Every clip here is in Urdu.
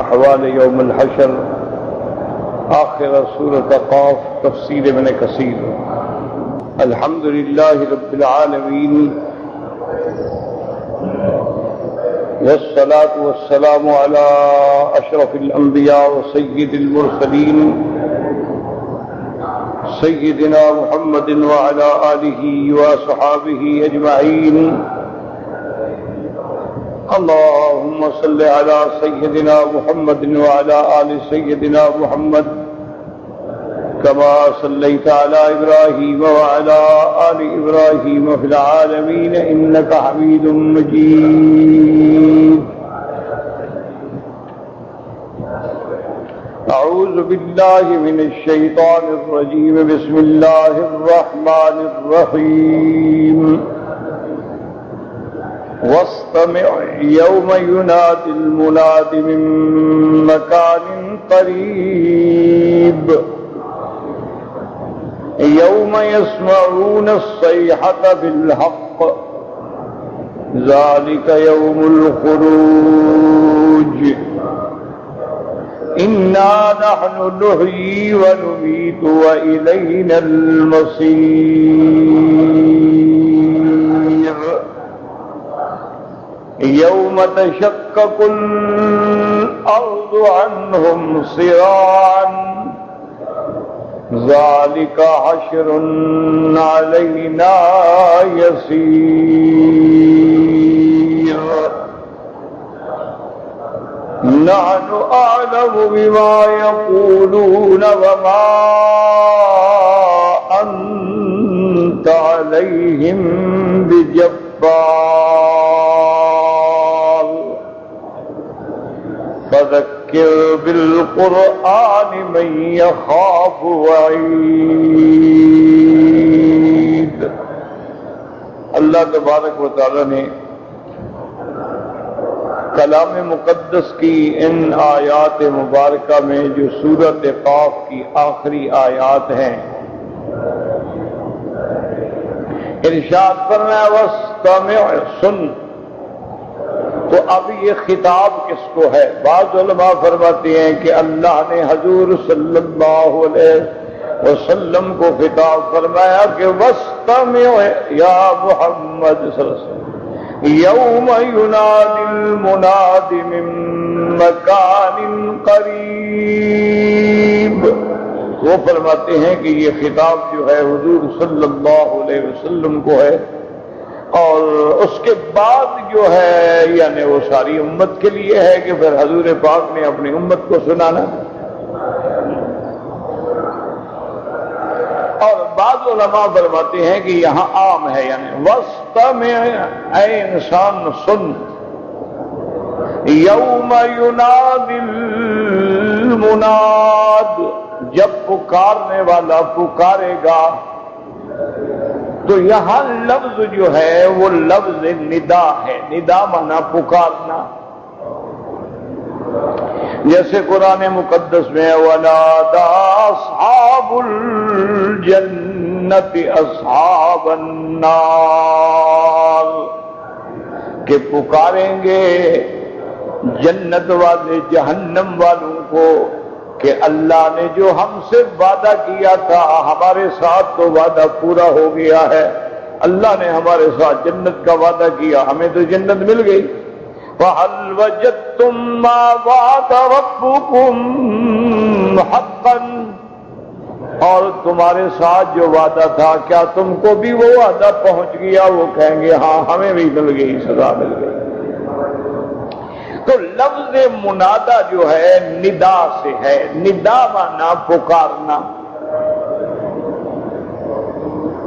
احوال یوم الحشر آخر سورۃ قاف تفسیر ابن کثیر۔ الحمد للہ رب العالمین والصلاة والسلام علی اشرف الانبیاء وسید المرسلین سیدنا محمد وعلی آلہ واصحابہ اجمعین۔ اللهم صل على سيدنا محمد وعلى آل سيدنا محمد كما صليت على إبراهيم وعلى آل إبراهيم في العالمين إنك حميد مجيد۔ أعوذ بالله من الشيطان الرجيم، بسم الله الرحمن الرحيم۔ واستمع يوم ينادي المناد من مكان قريب يوم يسمعون الصيحة بالحق ذلك يوم الخروج إنا نحن نحيي ونميت وإلينا المصير۔ يوم تشقق الأرض عنهم صراعا ذلك حشر علينا يسير۔ نحن أعلم بما يقولون وما أنت عليهم بجبار، فذكر بالقرآن من يخاف وعید۔ اللہ تبارک و تعالی نے کلام مقدس کی ان آیات مبارکہ میں جو سورۃ قاف کی آخری آیات ہیں ارشاد فرمایا واستمع، سن۔ تو اب یہ خطاب کس کو ہے؟ بعض علماء فرماتے ہیں کہ اللہ نے حضور صلی اللہ علیہ وسلم کو خطاب فرمایا کہ واستمع یا محمد صلی اللہ علیہ وسلم یوم ینادی المناد من مکان قریب۔ وہ فرماتے ہیں کہ یہ خطاب جو ہے حضور صلی اللہ علیہ وسلم کو ہے، اور اس کے بعد جو ہے یعنی وہ ساری امت کے لیے ہے کہ پھر حضور پاک نے اپنی امت کو سنانا۔ اور بعض علماء فرماتے ہیں کہ یہاں عام ہے، یعنی واستمع، اے انسان سن، یوم ینادی المناد، جب پکارنے والا پکارے گا۔ تو یہاں لفظ جو ہے وہ لفظ ندا ہے، ندا مانا پکارنا۔ جیسے قرآن مقدس میں وَنَادَى أَصْحَابُ الْجَنَّةِ أَصْحَابَ النَّارِ، کہ پکاریں گے جنت والے جہنم والوں کو کہ اللہ نے جو ہم سے وعدہ کیا تھا ہمارے ساتھ تو وعدہ پورا ہو گیا ہے۔ اللہ نے ہمارے ساتھ جنت کا وعدہ کیا، ہمیں تو جنت مل گئی۔ فَهَلْ وَجَدتُّم مَّا وَعَدَ رَبُّكُمْ حَقًّا، اور تمہارے ساتھ جو وعدہ تھا کیا تم کو بھی وہ وعدہ پہنچ گیا؟ وہ کہیں گے ہاں ہمیں بھی مل گئی، سزا مل گئی۔ تو لفظ منادا جو ہے ندا سے ہے، ندا مانا پکارنا۔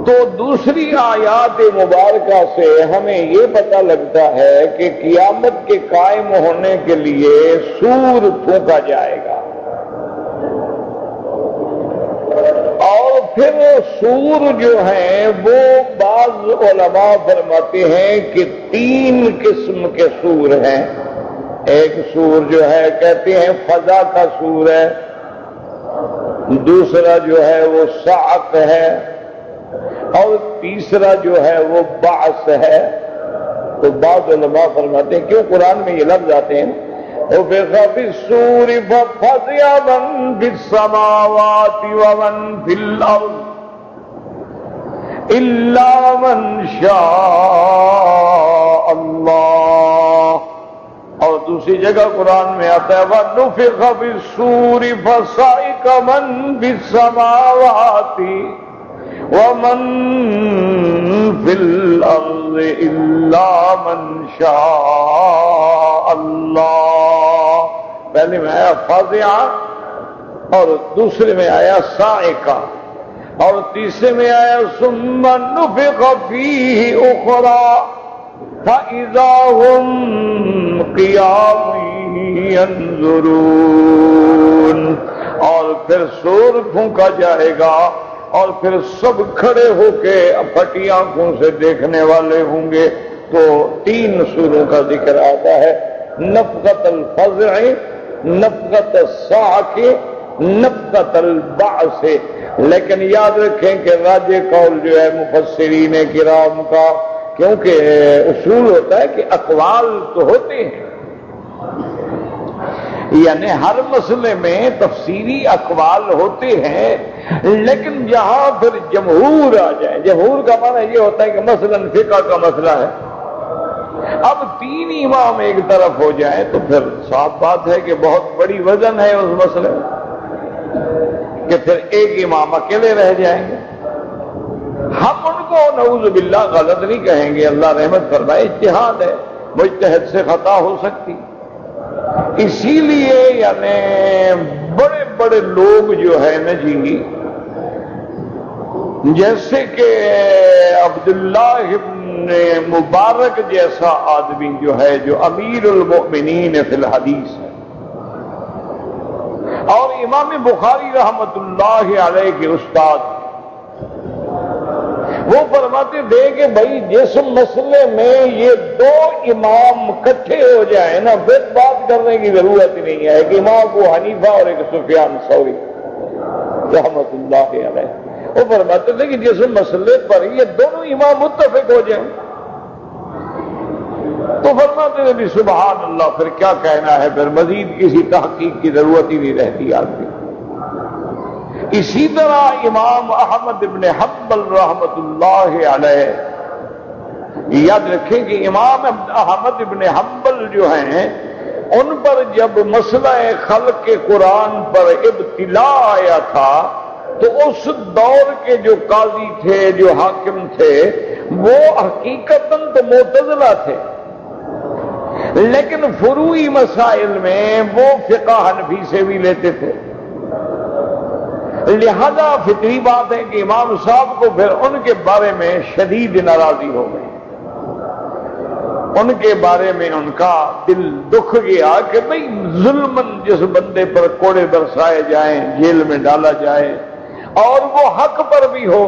تو دوسری آیات مبارکہ سے ہمیں یہ پتہ لگتا ہے کہ قیامت کے قائم ہونے کے لیے سور پھونکا جائے گا، اور پھر سور جو ہیں وہ بعض علماء فرماتے ہیں کہ 3 قسم کے سور ہیں۔ ایک سور جو ہے کہتے ہیں فضا کا سور ہے، دوسرا جو ہے وہ صعق ہے، اور تیسرا جو ہے وہ بعث ہے۔ تو بعض علماء فرماتے ہیں، کیوں قرآن میں یہ لفظ آتے ہیں ونفخ في الصور ففزع من في السماوات ومن في الأرض إلا من شاء اللہ. اور دوسری جگہ قرآن میں آتا ہے وَنُفِخَ فِي الصُّورِ فَصَعِقَ مَن فِي السَّمَاوَاتِ وَمَن فِي الْأَرْضِ إِلَّا مَن شَاءَ اللَّهُ. پہلے میں آیا فَزِعَ اور دوسرے میں آیا صَعِقَ اور تیسرے میں آیا ثُمَّ نُفِخَ فِيهِ أُخْرَى فَإِذَا هُمْ قِيَامٌ يَنظُرُونَ. اور پھر سور پھونکا جائے گا اور پھر سب کھڑے ہو کے پھٹی آنکھوں سے دیکھنے والے ہوں گے. تو تین سوروں کا ذکر آتا ہے، نفخۃ الفزع، نفخۃ الصاعق، نفخۃ البعث. لیکن یاد رکھیں کہ راجح قول جو ہے مفسرین کرام کا، کیونکہ اصول ہوتا ہے کہ اقوال تو ہوتے ہیں، یعنی ہر مسئلے میں تفسیری اقوال ہوتے ہیں، لیکن جہاں پھر جمہور آ جائے، جمہور کا معنی یہ ہوتا ہے کہ مثلا فقہ کا مسئلہ ہے، اب تین امام ایک طرف ہو جائیں تو پھر صاف بات ہے کہ بہت بڑی وزن ہے اس مسئلے میں کہ پھر ایک امام اکیلے رہ جائیں گے. ہم ان کو نعوذ باللہ غلط نہیں کہیں گے، اللہ رحمت فرمائے، اجتہاد ہے، مجتہد سے خطا ہو سکتی. اسی لیے یعنی بڑے بڑے لوگ جو ہے نا جی، جیسے کہ عبداللہ ابن مبارک جیسا آدمی جو ہے، جو امیر المؤمنین فی الحدیث ہے، اور امام بخاری رحمت اللہ علیہ کے استاد، وہ فرماتے تھے کہ بھائی جس مسئلے میں یہ دو امام اکٹھے ہو جائیں نا، پھر بات کرنے کی ضرورت ہی نہیں ہے. ایک امام ابو حنیفہ اور ایک سفیان ثوری رحمت اللہ علیہ، وہ فرماتے تھے کہ جس مسئلے پر یہ دونوں امام متفق ہو جائیں تو فرماتے تھے بھی سبحان اللہ، پھر کیا کہنا ہے، پھر مزید کسی تحقیق کی ضرورت ہی نہیں رہتی آدمی. اسی طرح امام احمد ابن حنبل رحمت اللہ علیہ، یاد رکھیں کہ امام احمد ابن حنبل جو ہیں، ان پر جب مسئلہ خلق کے قرآن پر ابتلا آیا تھا تو اس دور کے جو قاضی تھے، جو حاکم تھے، وہ حقیقتاً تو معتزلہ تھے، لیکن فروعی مسائل میں وہ فقہ حنفی سے بھی لیتے تھے. لہذا فطری بات ہے کہ امام صاحب کو پھر ان کے بارے میں شدید ناراضی ہو گئی، ان کے بارے میں ان کا دل دکھ گیا کہ بھئی ظلمن جس بندے پر کوڑے برسائے جائیں، جیل میں ڈالا جائے، اور وہ حق پر بھی ہو،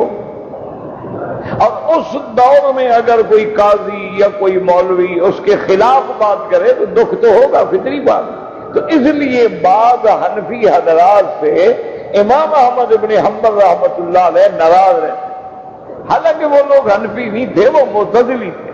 اور اس دور میں اگر کوئی قاضی یا کوئی مولوی اس کے خلاف بات کرے تو دکھ تو ہوگا، فطری بات. تو اس لیے بعض حنفی حضرات سے امام احمد ابن حنبل رحمت اللہ علیہ ناراض رہتے، حالانکہ وہ لوگ حنفی نہیں تھے، وہ معتزلی تھے،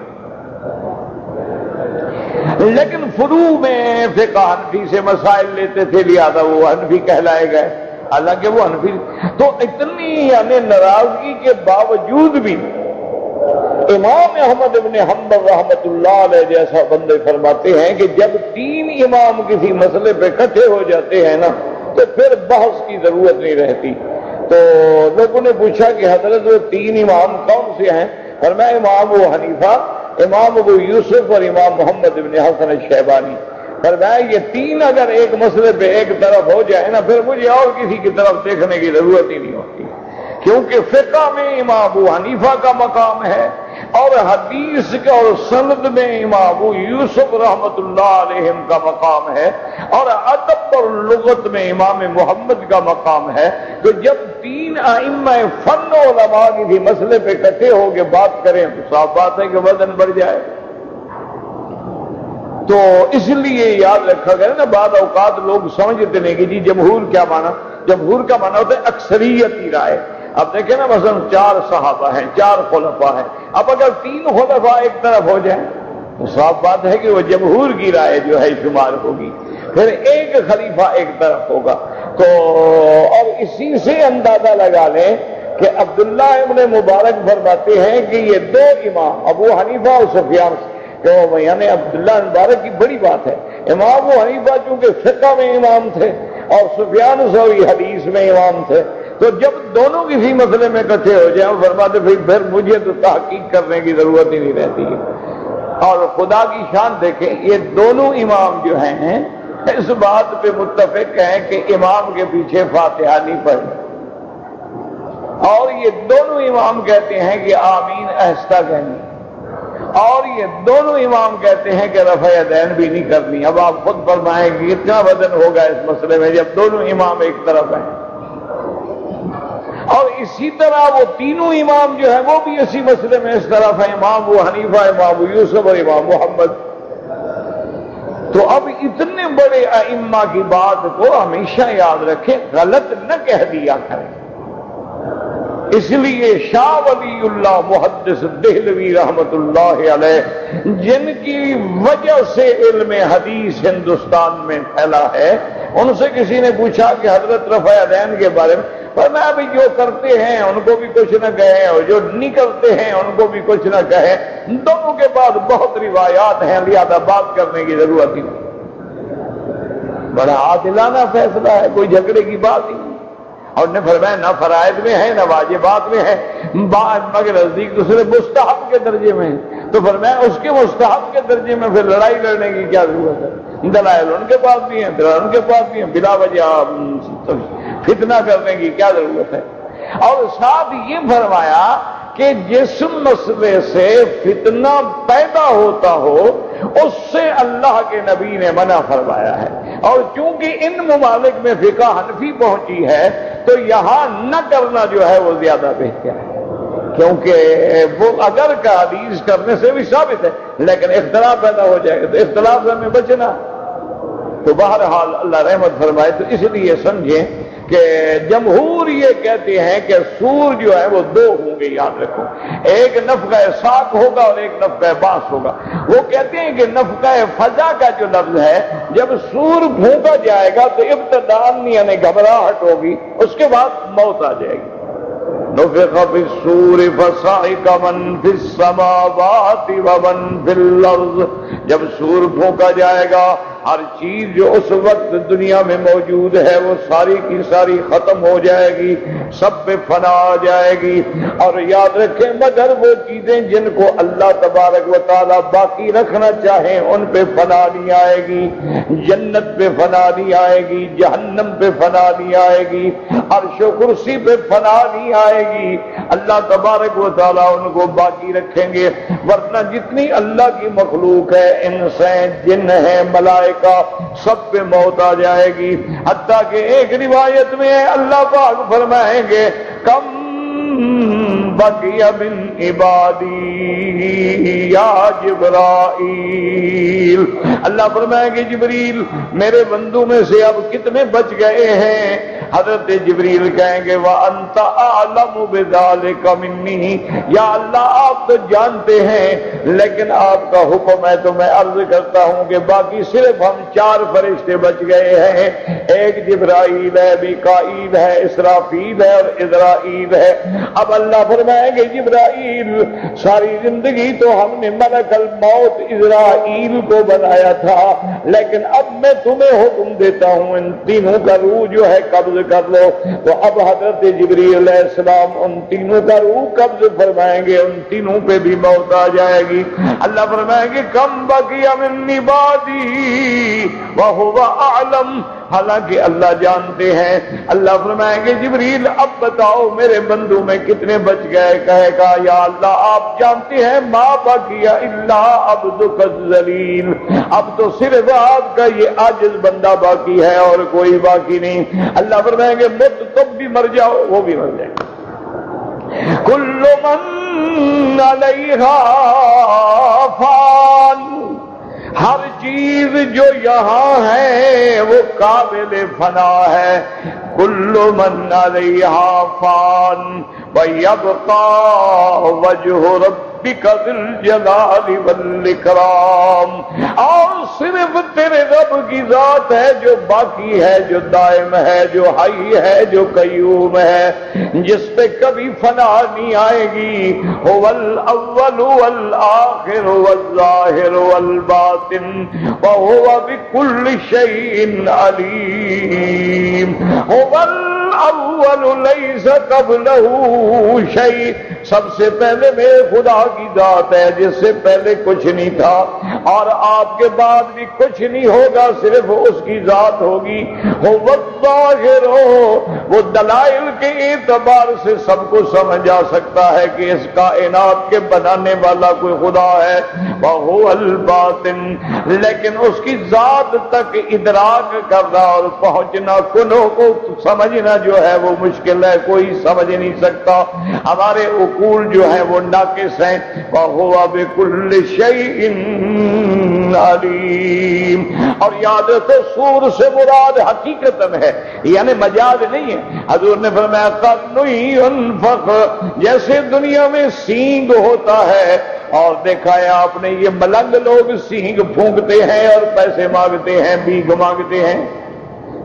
لیکن فروع میں فقہ حنفی سے مسائل لیتے تھے، لہذا وہ حنفی کہلائے گئے، حالانکہ وہ حنفی. تو اتنی یعنی ناراضگی کے باوجود بھی امام احمد ابن حنبل رحمت اللہ علیہ جیسا بندے فرماتے ہیں کہ جب تین امام کسی مسئلے پہ اکٹھے ہو جاتے ہیں نا تو پھر بحث کی ضرورت نہیں رہتی. تو لوگوں نے پوچھا کہ حضرت وہ تین امام کون سے ہیں؟ فرمایا امام ابو حنیفہ، امام ابو یوسف اور امام محمد ابن حسن الشیبانی. فرمایا یہ تین اگر ایک مسئلے پہ ایک طرف ہو جائے نا، پھر مجھے اور کسی کی طرف دیکھنے کی ضرورت ہی نہیں ہوتی، کیونکہ فقہ میں امام ابو حنیفہ کا مقام ہے، اور حدیث اور سند میں امام ابو یوسف رحمت اللہ علیہم کا مقام ہے، اور ادب اور لغت میں امام محمد کا مقام ہے. تو جب تین ائمہ فن و علماء کسی مسئلے پہ اکٹھے ہو کے بات کریں تو صاف بات ہے کہ وزن بڑھ جائے. تو اس لیے یاد رکھا گیا نا، بعض اوقات لوگ سمجھتے نہیں کہ جی جمہور کیا مانا، جمہور کا مانا ہوتا ہے اکثریتی رائے. اب دیکھیں نا مثلا 4 صحابہ ہیں، 4 خلفاء ہیں، اب اگر 3 خلفاء ایک طرف ہو جائیں تو صاف بات ہے کہ وہ جمہور کی رائے جو ہے شمار ہوگی. پھر ایک خلیفہ ایک طرف ہوگا. تو اور اسی سے اندازہ لگا لیں کہ عبداللہ ابن مبارک فرماتے ہیں کہ یہ دو امام ابو حنیفہ اور سفیان، تو یعنی عبداللہ مبارک کی بڑی بات ہے. امام ابو حنیفہ چونکہ فقہ میں امام تھے اور سفیان ثوری حدیث میں امام تھے، تو جب دونوں کسی مسئلے میں اکٹھے ہو جائیں فرماتے پھر مجھے تو تحقیق کرنے کی ضرورت ہی نہیں رہتی ہے. اور خدا کی شان دیکھیں، یہ دونوں امام جو ہیں اس بات پہ متفق ہیں کہ امام کے پیچھے فاتحہ نہیں پڑھنی، اور یہ دونوں امام کہتے ہیں کہ آمین آہستہ کہنی، اور یہ دونوں امام کہتے ہیں کہ رفع یدین بھی نہیں کرنی. اب آپ خود فرمائیں کہ کتنا وزن ہوگا اس مسئلے میں جب دونوں امام ایک طرف ہیں. اور اسی طرح وہ تینوں امام جو ہیں وہ بھی اسی مسئلے میں اس طرف ہیں، امام ابو حنیفہ، امام ابو یوسف اور امام محمد. تو اب اتنے بڑے ائمہ کی بات کو ہمیشہ یاد رکھیں، غلط نہ کہہ دیا کریں. اس لیے شاہ ولی اللہ محدث دہلوی رحمت اللہ علیہ، جن کی وجہ سے علم حدیث ہندوستان میں پھیلا ہے، ان سے کسی نے پوچھا کہ حضرت رفع یدین کے بارے میں، پر میں ابھی جو کرتے ہیں ان کو بھی کچھ نہ کہیں اور جو نہیں کرتے ہیں ان کو بھی کچھ نہ کہیں، دونوں کے بعد بہت روایات ہیں، لہذا بات کرنے کی ضرورت ہی نہیں. بڑا عادلانہ فیصلہ ہے، کوئی جھگڑے کی بات ہی نہیں. اور نے فرمایا نہ فرائض میں ہے نہ واجبات میں ہے، مگر نزدیک دوسرے مستحب کے درجے میں ہے. تو فرمایا اس کے مستحب کے درجے میں پھر لڑائی لڑنے کی کیا ضرورت ہے؟ دلائل ان کے پاس بھی ہیں، دلائل ان کے پاس بھی ہیں، بلا وجہ فتنہ کرنے کی کیا ضرورت ہے؟ اور ساتھ یہ فرمایا کہ جس مسئلے سے فتنہ پیدا ہوتا ہو اس سے اللہ کے نبی نے منع فرمایا ہے. اور چونکہ ان ممالک میں فقہ حنفی پہنچی ہے تو یہاں نہ کرنا جو ہے وہ زیادہ بہتر ہے، کیونکہ وہ اگر کا حدیث کرنے سے بھی ثابت ہے لیکن اختلاف پیدا ہو جائے گا تو اختلاف سے ہمیں بچنا. تو بہرحال اللہ رحمت فرمائے. تو اس لیے سمجھیں کہ جمہور یہ کہتے ہیں کہ سور جو ہے وہ دو ہوں گے، یاد رکھو، ایک نفقہ ساق ہوگا اور ایک نفقہ باس ہوگا. وہ کہتے ہیں کہ نفقہ فضا کا جو لفظ ہے جب سور پھونکا جائے گا تو ابتداءً یعنی گھبراہٹ ہوگی، اس کے بعد موت آ جائے گی. نفخ فی الصور فصعق من فی السماوات ومن فی الارض. جب سور پھونکا جائے گا ہر چیز جو اس وقت دنیا میں موجود ہے وہ ساری کی ساری ختم ہو جائے گی، سب پہ فنا آ جائے گی. اور یاد رکھیں مگر وہ چیزیں جن کو اللہ تبارک و تعالی باقی رکھنا چاہیں ان پہ فنا نہیں آئے گی. جنت پہ فنا نہیں آئے گی، جہنم پہ فنا نہیں آئے گی، عرش و کرسی پہ فنا نہیں آئے گی. اللہ تبارک و تعالی ان کو باقی رکھیں گے. ورنہ جتنی اللہ کی مخلوق ہے، انس ہیں، جن ہیں، ملائکہ، سب پہ موت آ جائے گی. حتیٰ کہ ایک روایت میں اللہ پاک فرمائیں گے کم بقی من عبادی یا جبرائیل. اللہ فرمائیں گے جبریل میرے بندوں میں سے اب کتنے بچ گئے ہیں؟ حضرت جبریل کہیں گے وَأَنْتَ أَعْلَمُ بِذَلِكَ مِنِّي. یا اللہ آپ تو جانتے ہیں لیکن آپ کا حکم ہے تو میں عرض کرتا ہوں کہ باقی صرف ہم 4 فرشتے بچ گئے ہیں. ایک جبرائیل ہے، میکائیل ہے، اسرافیل ہے اور عزرائیل ہے. اب اللہ فرمائیں گے جبرائیل ساری زندگی تو ہم نے ملک الموت عزرائیل کو بنایا تھا، لیکن اب میں تمہیں حکم دیتا ہوں ان تینوں کا روح جو ہے قبض کر لو. تو اب حضرت جبریل علیہ السلام ان تینوں کا روح قبض فرمائیں گے، ان تینوں پہ بھی موت آ جائے گی. اللہ فرمائیں گے کم بقی من عبادی وہو اعلم. حالانکہ اللہ جانتے ہیں. اللہ فرمائیں گے جبریل اب بتاؤ میرے بندوں میں کتنے بچ گئے؟ کہے گا یا اللہ آپ جانتے ہیں ما بقی الا عبدک الذلیل. اب تو صرف آپ کا یہ عاجز بندہ باقی ہے اور کوئی باقی نہیں. اللہ فرمائیں گے مت تم بھی مر جاؤ، وہ بھی مر جائیں. کل من علیہا فان. ہر چیز جو یہاں ہے وہ قابل فنا ہے. کل من علیہا فان ویبقى وجہ رب ربک ذی الجلال والاکرام، اور صرف تیرے رب کی ذات ہے جو باقی ہے، جو دائم ہے، جو حی ہے، جو قیوم ہے، جس پہ کبھی فنا نہیں آئے گی۔ هو الاول والآخر والظاہر والباطن وهو بكل شيء علیم۔ هو الاول لیس قبلہ شیء، سب سے پہلے میرے خدا کی ذات ہے جس سے پہلے کچھ نہیں تھا اور آپ کے بعد بھی کچھ نہیں ہوگا، صرف اس کی ذات ہوگی۔ هو الظاہر، وہ دلائل کے اعتبار سے سب کو سمجھ آ سکتا ہے کہ اس کائنات کے بنانے والا کوئی خدا ہے۔ وَهُوَ الْبَاطِنُ، لیکن اس کی ذات تک ادراک کرنا اور پہنچنا، کنوں کو سمجھنا جو ہے وہ مشکل ہے، کوئی سمجھ نہیں سکتا، ہمارے عقول جو ہیں وہ ناقص ہیں۔ وَهُوَ بِكُلِّ شَيْءٍ عَلِيمٌ، اور یاد رکھو سور سے مراد حقیقتاً ہے، یعنی مجاز نہیں ہے۔ حضور نے فرمایا قَرْنٌ يُنفَخ، جیسے دنیا میں سینگ ہوتا ہے، اور دیکھا ہے آپ نے یہ ملنگ لوگ سینگ پھونکتے ہیں اور پیسے مانگتے ہیں، بھیک مانگتے ہیں،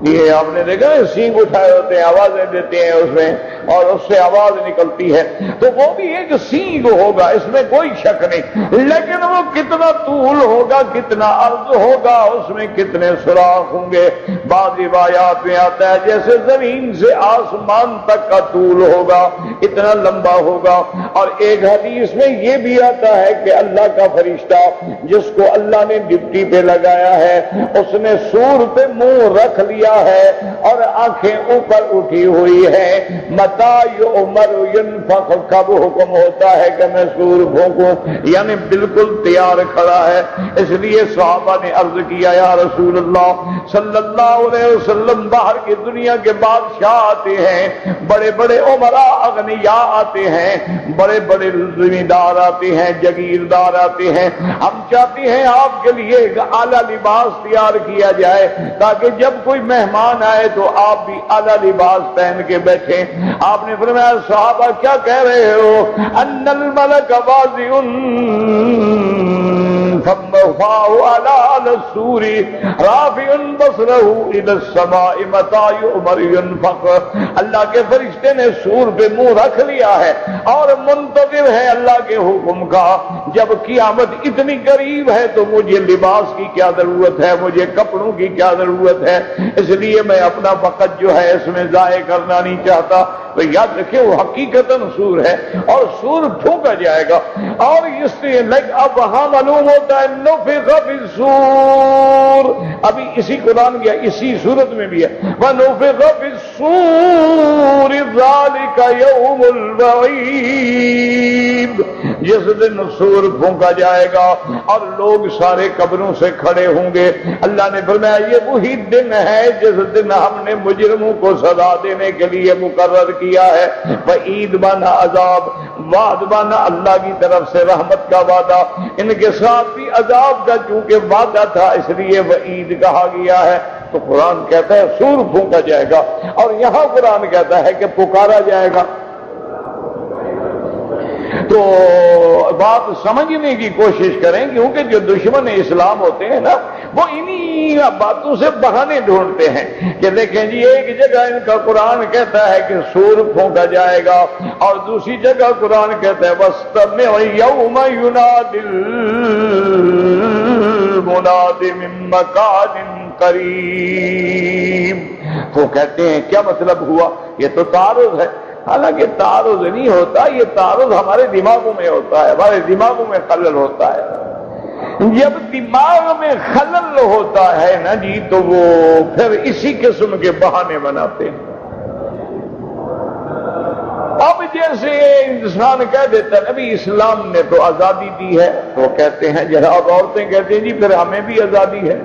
یہ آپ نے دیکھا ہے، سینگ اٹھائے ہوتے ہیں، آوازیں دیتے ہیں اس میں اور اس سے آواز نکلتی ہے، تو وہ بھی ایک سینگ ہوگا، اس میں کوئی شک نہیں، لیکن وہ کتنا طول ہوگا، کتنا عرض ہوگا، اس میں کتنے سوراخ ہوں گے۔ بعض روایات میں آتا ہے جیسے زمین سے آسمان تک کا طول ہوگا، اتنا لمبا ہوگا۔ اور ایک حدیث میں یہ بھی آتا ہے کہ اللہ کا فرشتہ جس کو اللہ نے ڈپٹی پہ لگایا ہے، اس نے سور پہ منہ رکھ لیا ہے اور آنکھیں اوپر اٹھی ہوئی ہے۔ متی یؤمر ینفخ، کب حکم ہوتا ہے کہ میں سور پھونکوں، یعنی بالکل تیار کھڑا ہے۔ اس لیے صحابہ نے عرض کیا یا رسول اللہ صلی اللہ علیہ وسلم، باہر کی دنیا کے بادشاہ آتے ہیں، بڑے بڑے عمراء اغنیاء آتے ہیں، بڑے بڑے زمیندار آتے ہیں، جگیردار آتے ہیں، ہم چاہتے ہیں آپ کے لیے ایک اعلیٰ لباس تیار کیا جائے تاکہ جب کوئی مہمان آئے تو آپ بھی اعلیٰ لباس پہن کے بیٹھیں۔ آپ نے فرمایا صحابہ کیا کہہ رہے ہو؟ ان الملک واضع فمه على السور رافع بصره الى السماء متى يؤمر ينفخ، اللہ کے فرشتے نے سور پہ منہ رکھ لیا ہے اور منتظر ہے اللہ کے حکم کا۔ جب قیامت اتنی قریب ہے تو مجھے لباس کی کیا ضرورت ہے، مجھے کپڑوں کی کیا ضرورت ہے، اس لیے میں اپنا وقت جو ہے اس میں ضائع کرنا نہیں چاہتا۔ تو یاد رکھیں وہ حقیقتاً سور ہے اور سور پھونکا جائے گا، اور اس لیے اب وہاں معلوم ہوتا ہے نفخ فی الصور، ابھی اسی قرآن کیا اسی صورت میں بھی ہے، وَنُفِخَ فِي الصُّورِ ذَلِكَ يَوْمُ الْوَعِيدِ، جس دن سور پھونکا جائے گا اور لوگ سارے قبروں سے کھڑے ہوں گے۔ اللہ نے فرمایا یہ وہی دن ہے جس دن ہم نے مجرموں کو سزا دینے کے لیے مقرر کیا ہے۔ وعید مانا عذاب، وعد مانا اللہ کی طرف سے رحمت کا وعدہ، ان کے ساتھ بھی عذاب کا چونکہ وعدہ تھا اس لیے وعید کہا گیا ہے۔ تو قرآن کہتا ہے سور پھونکا جائے گا، اور یہاں قرآن کہتا ہے کہ پکارا جائے گا۔ تو بات سمجھنے کی کوشش کریں، کیونکہ جو دشمن اسلام ہوتے ہیں نا وہ انہی باتوں سے بہانے ڈھونڈتے ہیں کہ دیکھیں جی ایک جگہ ان کا قرآن کہتا ہے کہ سور پھونکا جائے گا اور دوسری جگہ قرآن کہتا ہے وَاسْتَمِعْ يَوْمَ يُنَادِ الْمُنَادِ مِن مَّكَانٍ قَرِيبٍ۔ تو کہتے ہیں کیا مطلب ہوا؟ یہ تو تعارض ہے۔ حالانکہ تعارض نہیں ہوتا، یہ تعارض ہمارے دماغوں میں ہوتا ہے، ہمارے دماغوں میں خلل ہوتا ہے۔ جب دماغ میں خلل ہوتا ہے نا جی تو وہ پھر اسی قسم کے بہانے بناتے ہیں۔ اب جیسے انسان کہہ دیتا ہے نبی اسلام نے تو آزادی دی ہے، تو کہتے ہیں جناب عورتیں کہتے ہیں جی پھر ہمیں بھی آزادی ہے۔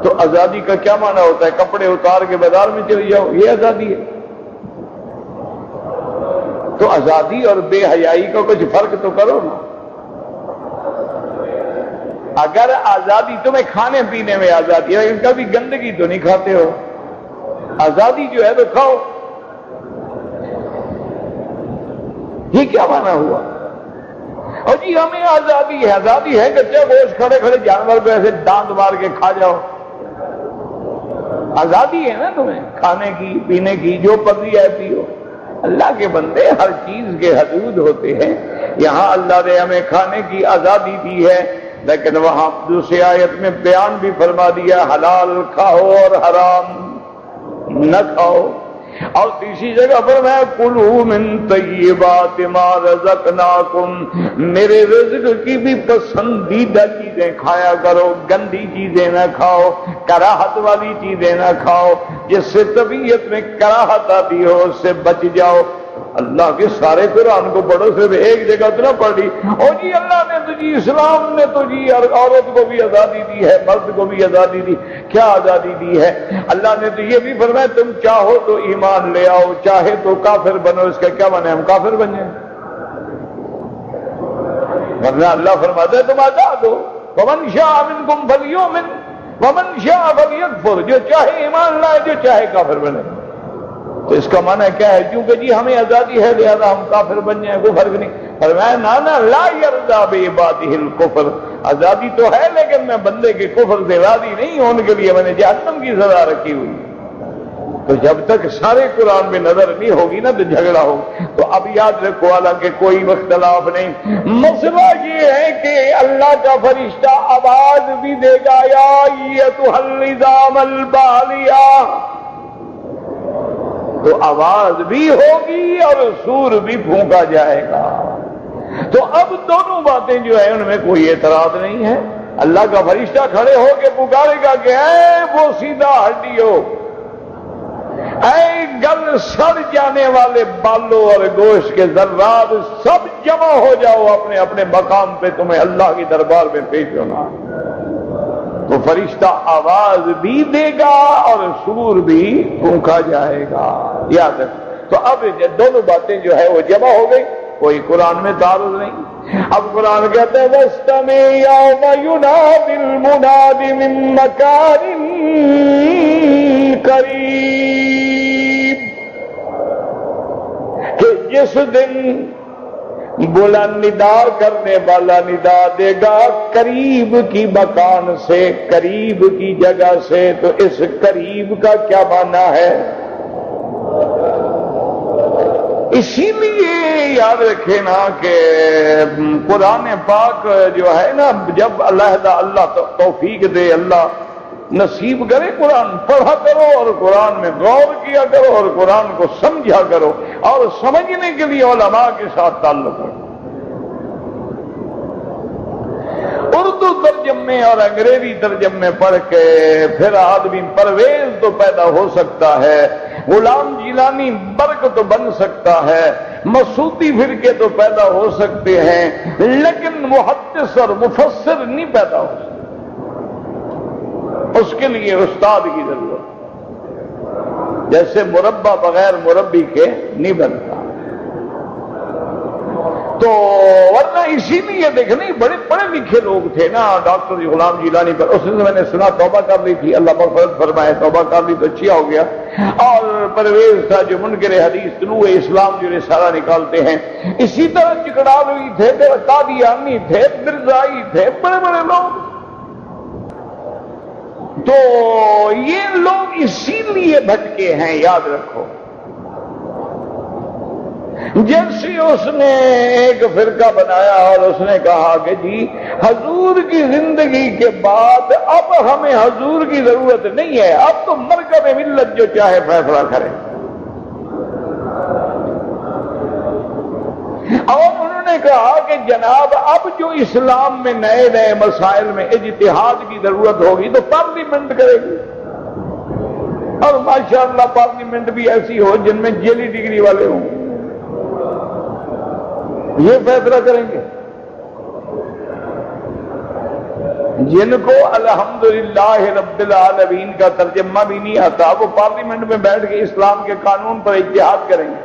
تو آزادی کا کیا معنی ہوتا ہے؟ کپڑے اتار کے بازار میں چلے جاؤ، یہ آزادی ہے؟ تو آزادی اور بے حیائی کا کچھ فرق تو کرو نا۔ اگر آزادی تمہیں کھانے پینے میں آزادی ہے لیکن کبھی گندگی تو نہیں کھاتے ہو، آزادی جو ہے تو کھاؤ، یہ کیا معنی ہوا؟ اور جی ہمیں آزادی ہے، آزادی ہے کچا گوشت کھڑے کھڑے جانور کو ایسے دانت مار کے کھا جاؤ، آزادی ہے نا تمہیں کھانے کی پینے کی، جو پتی ہے پیو۔ اللہ کے بندے، ہر چیز کے حدود ہوتے ہیں۔ یہاں اللہ نے ہمیں کھانے کی آزادی دی ہے، لیکن وہاں دوسری آیت میں بیان بھی فرما دیا حلال کھاؤ اور حرام نہ کھاؤ، اور تیسری جگہ پر میں کلوا من طیبات ما رزقناکم، میرے رزق کی بھی پسندیدہ چیزیں کھایا کرو، گندی چیزیں نہ کھاؤ، کراہت والی چیزیں نہ کھاؤ، جس سے طبیعت میں کراہت آتی ہو اس سے بچ جاؤ۔ اللہ کے سارے قرآن کو پڑھو، صرف ایک جگہ تو نہ پڑھی اور جی اللہ نے تو جی اسلام نے تو جی عورت کو بھی آزادی دی ہے، مرد کو بھی آزادی دی۔ کیا آزادی دی ہے؟ اللہ نے تو یہ بھی فرمایا تم چاہو تو ایمان لے آؤ، چاہے تو کافر بنو۔ اس کا کیا معنی؟ ہم کافر بن جائیں؟ ورنہ اللہ فرماتا ہے تم آزاد ہو، ومن شاء منکم فلیؤمن ومن شاء فلیکفر، جو چاہے ایمان لائے، جو چاہے کافر بنے۔ تو اس کا معنی کیا ہے؟ کیونکہ جی ہمیں آزادی ہے لہذا ہم کافر بن جائیں، کوئی فرق نہیں۔ فرمایا نا لا یرضی بعبادہ الکفر، آزادی تو ہے لیکن میں بندے کے کفر سے راضی نہیں ہوں، ان کے لیے میں نے جہنم کی سزا رکھی ہوئی۔ تو جب تک سارے قرآن میں نظر نہیں ہوگی نا تو جھگڑا ہوگا۔ تو اب یاد رکھو، حالانکہ کوئی اختلاف نہیں، مسئلہ یہ ہے کہ اللہ کا فرشتہ آواز بھی دے گا یا ایتھا العظام البالیہ، تو آواز بھی ہوگی اور سور بھی پھونکا جائے گا۔ تو اب دونوں باتیں جو ہیں ان میں کوئی اعتراض نہیں ہے۔ اللہ کا فرشتہ کھڑے ہو کے پکارے گا کہ اے وہ سیدھا ہڈیو، اے گل سڑ جانے والے بالوں اور گوشت کے ذرات، سب جمع ہو جاؤ اپنے اپنے مقام پہ، تمہیں اللہ کے دربار میں پیش ہونا۔ تو فرشتہ آواز بھی دے گا اور سور بھی پھونکا جائے گا، یاد رکھ۔ تو اب دونوں باتیں جو ہے وہ جمع ہو گئی، کوئی قرآن میں تعارض نہیں۔ اب قرآن کہتے ہیں وَاسْتَمِعْ يَوْمَ يُنَادِ الْمُنَادِ مِن مَّكَانٍ قَرِيبٍ، کہ جس دن بلند ندا کرنے والا ندا دے گا قریب کی مکان سے، قریب کی جگہ سے۔ تو اس قریب کا کیا معنی ہے؟ اسی لیے یاد رکھے نا کہ قرآن پاک جو ہے نا، جب اللہ توفیق دے، اللہ نصیب کرے، قرآن پڑھا کرو اور قرآن میں غور کیا کرو اور قرآن کو سمجھا کرو، اور سمجھنے کے لیے علماء کے ساتھ تعلق ہے۔ اردو ترجمے اور انگریزی ترجمے پڑھ کے پھر آدمی پرویز تو پیدا ہو سکتا ہے، غلام جیلانی برق تو بن سکتا ہے، مسعودی فرقے تو پیدا ہو سکتے ہیں، لیکن محدث اور مفسر نہیں پیدا ہو سکتے۔ اس کے لیے استاد کی ضرورت، جیسے مربع بغیر مربی کے نہیں بنتا۔ تو ورنہ اسی لیے دیکھنے بڑے پڑھے لکھے لوگ تھے نا، ڈاکٹر غلام جیلانی پر، اس نے میں نے سنا توبہ کر لی تھی، اللہ مغفرت فرمائے، توبہ کر لی تو اچھا ہو گیا۔ اور پرویز تھا جو منکر حدیث طلوع اسلام جو رسالہ نکالتے ہیں، اسی طرح چکڑالوی تھے، قادیانی تھے، مرزائی تھے، بڑے بڑے لوگ۔ تو یہ لوگ اسی لیے بھٹکے ہیں، یاد رکھو۔ جیسے اس نے ایک فرقہ بنایا اور اس نے کہا کہ جی حضور کی زندگی کے بعد اب ہمیں حضور کی ضرورت نہیں ہے، اب تو مرکز ملت جو چاہے فیصلہ کرے۔ اور انہوں نے کہا کہ جناب اب جو اسلام میں نئے نئے مسائل میں اجتہاد کی ضرورت ہوگی تو پارلیمنٹ کرے گی، اور ماشاءاللہ پارلیمنٹ بھی ایسی ہو جن میں جیلی ڈگری والے ہوں، یہ فیصلہ کریں گے۔ جن کو الحمدللہ رب العالمین کا ترجمہ بھی نہیں آتا، وہ پارلیمنٹ میں بیٹھ کے اسلام کے قانون پر اجتہاد کریں گے۔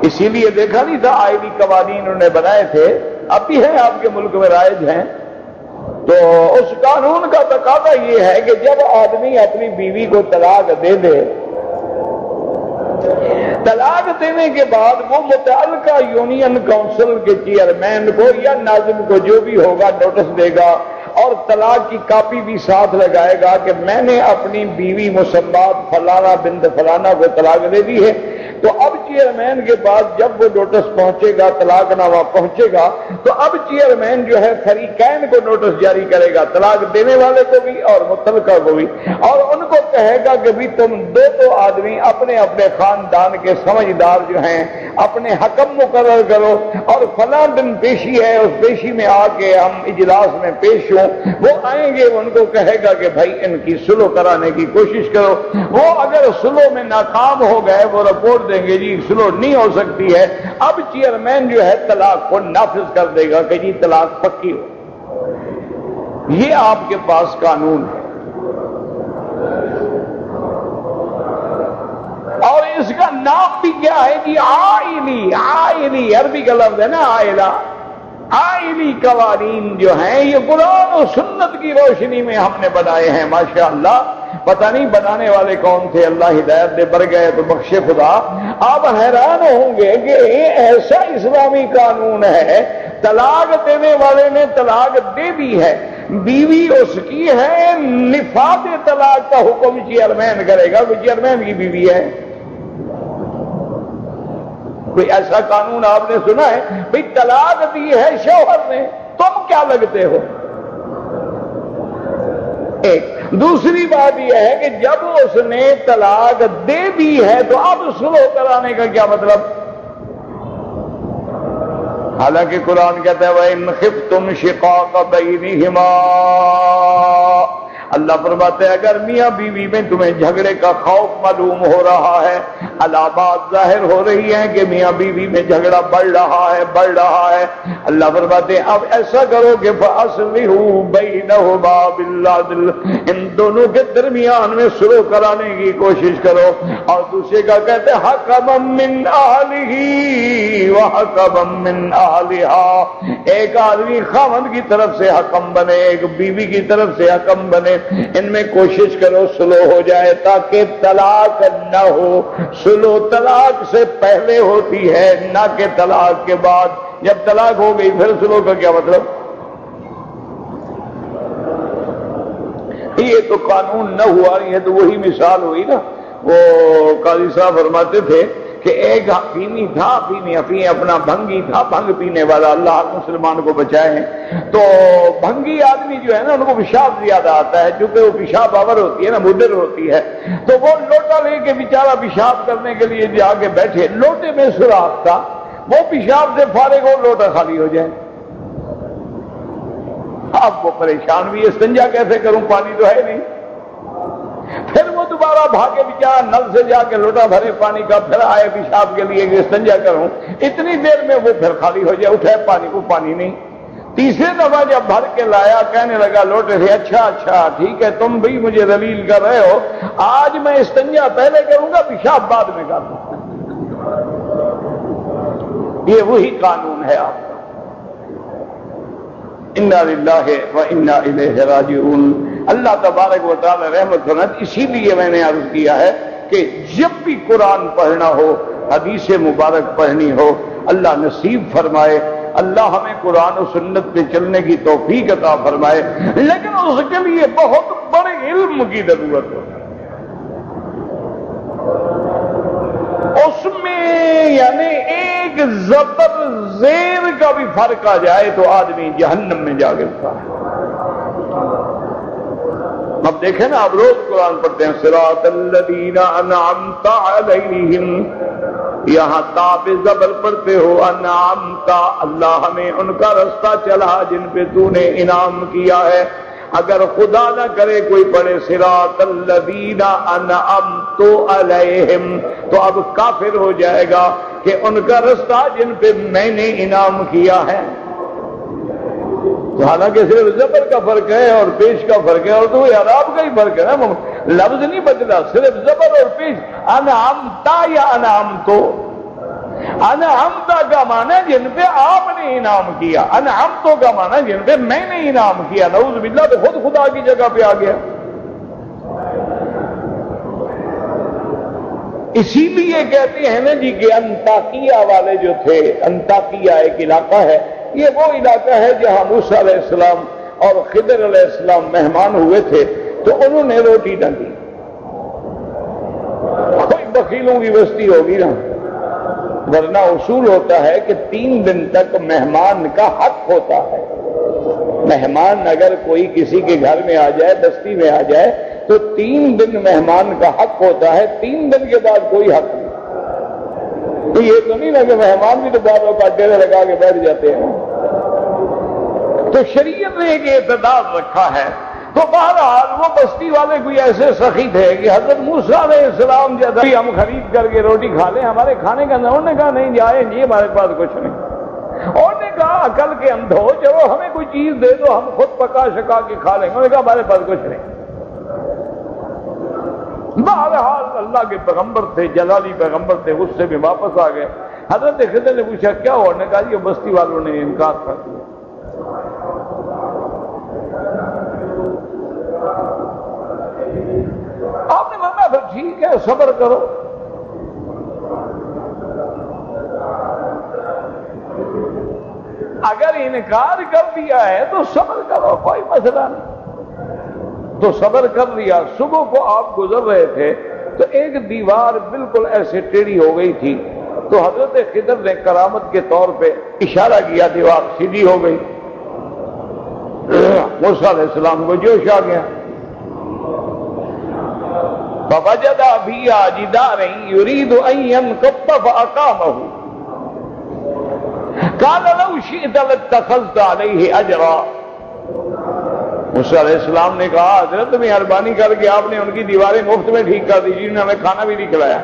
اسی لیے دیکھا نہیں تھا آئینی قوانین انہوں نے بنائے تھے، اب بھی ہیں آپ کے ملک میں رائج ہیں۔ تو اس قانون کا تقاضا یہ ہے کہ جب آدمی اپنی بیوی کو طلاق دے دے طلاق دینے کے بعد وہ متعلقہ یونین کونسل کے چیئرمین کو یا ناظم کو جو بھی ہوگا نوٹس دے گا اور طلاق کی کاپی بھی ساتھ لگائے گا کہ میں نے اپنی بیوی مسمات فلانا بنت فلانا کو طلاق دے دی ہے. تو اب چیئرمین کے پاس جب وہ نوٹس پہنچے گا، طلاق نامہ پہنچے گا، تو اب چیئرمین جو ہے فریقین کو نوٹس جاری کرے گا، طلاق دینے والے کو بھی اور متعلقہ کو بھی، اور ان کو کہے گا کہ بھی تم دو آدمی اپنے اپنے خاندان کے سمجھدار جو ہیں اپنے حکم مقرر کرو، اور فلاں دن پیشی ہے، اس پیشی میں آ کے ہم اجلاس میں پیش ہوں. وہ آئیں گے، ان کو کہے گا کہ بھائی ان کی سلو کرانے کی کوشش کرو. وہ اگر سلو میں ناکام ہو گئے وہ رپورٹ دیں گے جی سلو نہیں ہو سکتی ہے. اب چیئرمین جو ہے طلاق کو نافذ کر دے گا کہ جی طلاق پکی ہو. یہ آپ کے پاس قانون ہے، اور اس کا نام بھی کیا ہے جی؟ آئلی. آئلی عربی کا لفظ ہے نا، آئلہ. آئلی قوانین جو ہیں یہ قرآن و سنت کی روشنی میں ہم نے بنائے ہیں. ماشاءاللہ پتہ نہیں بنانے والے کون تھے، اللہ ہدایت دے، بر گئے تو بخشے خدا. آپ حیران ہوں گے کہ ایسا اسلامی قانون ہے، طلاق دینے والے نے طلاق دے دی ہے، بیوی اس کی ہے، نفاذ طلاق کا حکم چیئرمین کرے گا. وہ چیئرمین کی بیوی ہے. کوئی ایسا قانون آپ نے سنا ہے؟ بھئی طلاق دی ہے شوہر نے، تم کیا لگتے ہو؟ ایک دوسری بات یہ ہے کہ جب اس نے طلاق دے دی ہے تو اب سلو کرانے کا کیا مطلب؟ حالانکہ قرآن کہتا ہے وَإِنْ خِفْتُمْ شِقَاقَ بَيْنِهِمَا، اللہ فرماتے ہیں اگر میاں بیوی میں تمہیں جھگڑے کا خوف معلوم ہو رہا ہے، علامات ظاہر ہو رہی ہیں کہ میاں بیوی میں جھگڑا بڑھ رہا ہے، اللہ فرماتے ہیں اب ایسا کرو کہ فَأَصْلِحُوا بَيْنَهُمَا بِالْعَدْلِ، ان دونوں کے درمیان میں سلو کرانے کی کوشش کرو. اور دوسرے کا کہتے ہیں حَكَمًا مِّنْ أَهْلِهِ وَحَكَمًا مِّنْ أَهْلِهَا، ایک آدمی خاوند کی طرف سے حکم بنے، ایک بیوی کی طرف سے حکم بنے. ان میں کوشش کرو سلو ہو جائے تاکہ طلاق نہ ہو. سلو طلاق سے پہلے ہوتی ہے نہ کہ طلاق کے بعد. جب طلاق ہو گئی پھر سلو کا کیا مطلب؟ یہ تو قانون نہ ہوا، یہ تو وہی مثال ہوئی نا. وہ قاضی صاحب فرماتے تھے کہ ایک حکیمی تھا، اپنا بھنگی تھا، بھنگ پینے والا، اللہ مسلمان کو بچائے. تو بھنگی آدمی جو ہے نا ان کو پیشاب زیادہ آتا ہے، چونکہ وہ پیشاب آور ہوتی ہے نا، مدر ہوتی ہے. تو وہ لوٹا لے کے بیچارہ پیشاب کرنے کے لیے جا کے بیٹھے، لوٹے میں سوراخ تھا، وہ پیشاب سے فارغ ہو لوٹا خالی ہو جائے. اب وہ پریشان بھی، استنجا کیسے کروں، پانی تو ہے نہیں. پھر وہ دوبارہ بھاگے بیچارہ نل سے جا کے لوٹا بھرے پانی کا، پھر آئے پیشاب کے لیے کہ استنجا کروں. اتنی دیر میں وہ پھر خالی ہو جائے، اٹھے پانی کو پانی نہیں. تیسرے دفعہ جب بھر کے لایا کہنے لگا لوٹے سے اچھا ٹھیک ہے تم بھی مجھے ذلیل کر رہے ہو، آج میں استنجا پہلے کروں گا پیشاب بعد میں کر دوں. یہ وہی قانون ہے آپ کا. انا للہ و انا الیہ راجعون. اللہ تبارک و تعالی رحمت فرمائے. اسی لیے میں نے عرض کیا ہے کہ جب بھی قرآن پڑھنا ہو، حدیث مبارک پڑھنی ہو، اللہ نصیب فرمائے. اللہ ہمیں قرآن و سنت پہ چلنے کی توفیق عطا فرمائے، لیکن اس کے لیے بہت بڑے علم کی ضرورت ہے. اس میں یعنی ایک زبر زیر کا بھی فرق آ جائے تو آدمی جہنم میں جا گرتا ہے. اب دیکھیں نا، آپ روز قرآن پڑھتے ہیں صراط الذین انعمت علیہم، یہاں تا پہ زبر پڑھتے ہو انعمت، اللہ ہمیں ان کا رستہ چلا جن پہ تو نے انعام کیا ہے. اگر خدا نہ کرے کوئی پڑھے صراط الذین انعمت علیہم تو اب کافر ہو جائے گا کہ ان کا رستہ جن پہ میں نے انعام کیا ہے. حالانکہ صرف زبر کا فرق ہے اور پیش کا فرق ہے، اور تو اعراب کا ہی فرق ہے نا، لفظ نہیں بدلا، صرف زبر اور پیش. انعمتا یا انعمتو، انعمتا کا معنی جن پہ آپ نے انعام کیا، انعمتو کا معنی جن پہ میں نے انعام کیا. نعوذ باللہ، تو خود خدا کی جگہ پہ آ گیا. اسی لیے کہتے ہیں نا جی کہ انطاکیہ والے جو تھے، انطاکیہ ایک علاقہ ہے، یہ وہ علاقہ ہے جہاں موسیٰ علیہ السلام اور خضر علیہ السلام مہمان ہوئے تھے، تو انہوں نے روٹی نہ دی۔ کوئی بخیلوں کی بستی ہوگی نا، ورنہ اصول ہوتا ہے کہ 3 دن تک مہمان کا حق ہوتا ہے۔ مہمان اگر کوئی کسی کے گھر میں آ جائے، بستی میں آ جائے، تو 3 دن مہمان کا حق ہوتا ہے، 3 دن کے بعد کوئی حق نہیں۔ تو یہ تو نہیں نا کہ مہمان بھی تو باروں کا ڈیرے لگا کے بیٹھ جاتے ہیں۔ تو شریعت نے ایک اعتدال رکھا ہے۔ تو بہرحال وہ بستی والے کوئی ایسے سخی تھے کہ حضرت موسیٰ علیہ السلام جیسا ہم خرید کر کے روٹی کھا لیں، ہمارے کھانے کا انہوں نے کہا نہیں جائیں جی، ہمارے پاس کچھ نہیں۔ اور نے کہا عقل کے اندھو، چلو ہمیں کوئی چیز دے دو، ہم خود پکا شکا کے کھا لیں گے۔ انہوں نے کہا ہمارے پاس کچھ نہیں۔ بہرحال اللہ کے پیغمبر تھے، جلالی پیغمبر تھے، اس سے بھی واپس آ گئے۔ حضرت خضر نے پوچھا کیا ہوا؟ نے کہا یہ بستی والوں نے انکار کر دیا۔ آپ نے فرمایا پھر ٹھیک ہے، صبر کرو۔ اگر انکار کر دیا ہے تو صبر کرو، کوئی مسئلہ نہیں۔ تو صبر کر لیا۔ صبح کو آپ گزر رہے تھے تو ایک دیوار بالکل ایسے ٹیڑھی ہو گئی تھی، تو حضرت خضر نے کرامت کے طور پہ اشارہ کیا، دیوار سیدھی ہو گئی۔ موسیٰ علیہ السلام کو جوش آ گیا۔ فوجد فیہا جدارا یرید ان ینقض فاقامہ قال لو شئت لاتخذت علیہ اجرا۔ موسیٰ علیہ السلام نے کہا حضرت مہربانی کر کے آپ نے ان کی دیواریں مفت میں ٹھیک کر دی، جنہوں نے ہمیں کھانا بھی نہیں کھلایا۔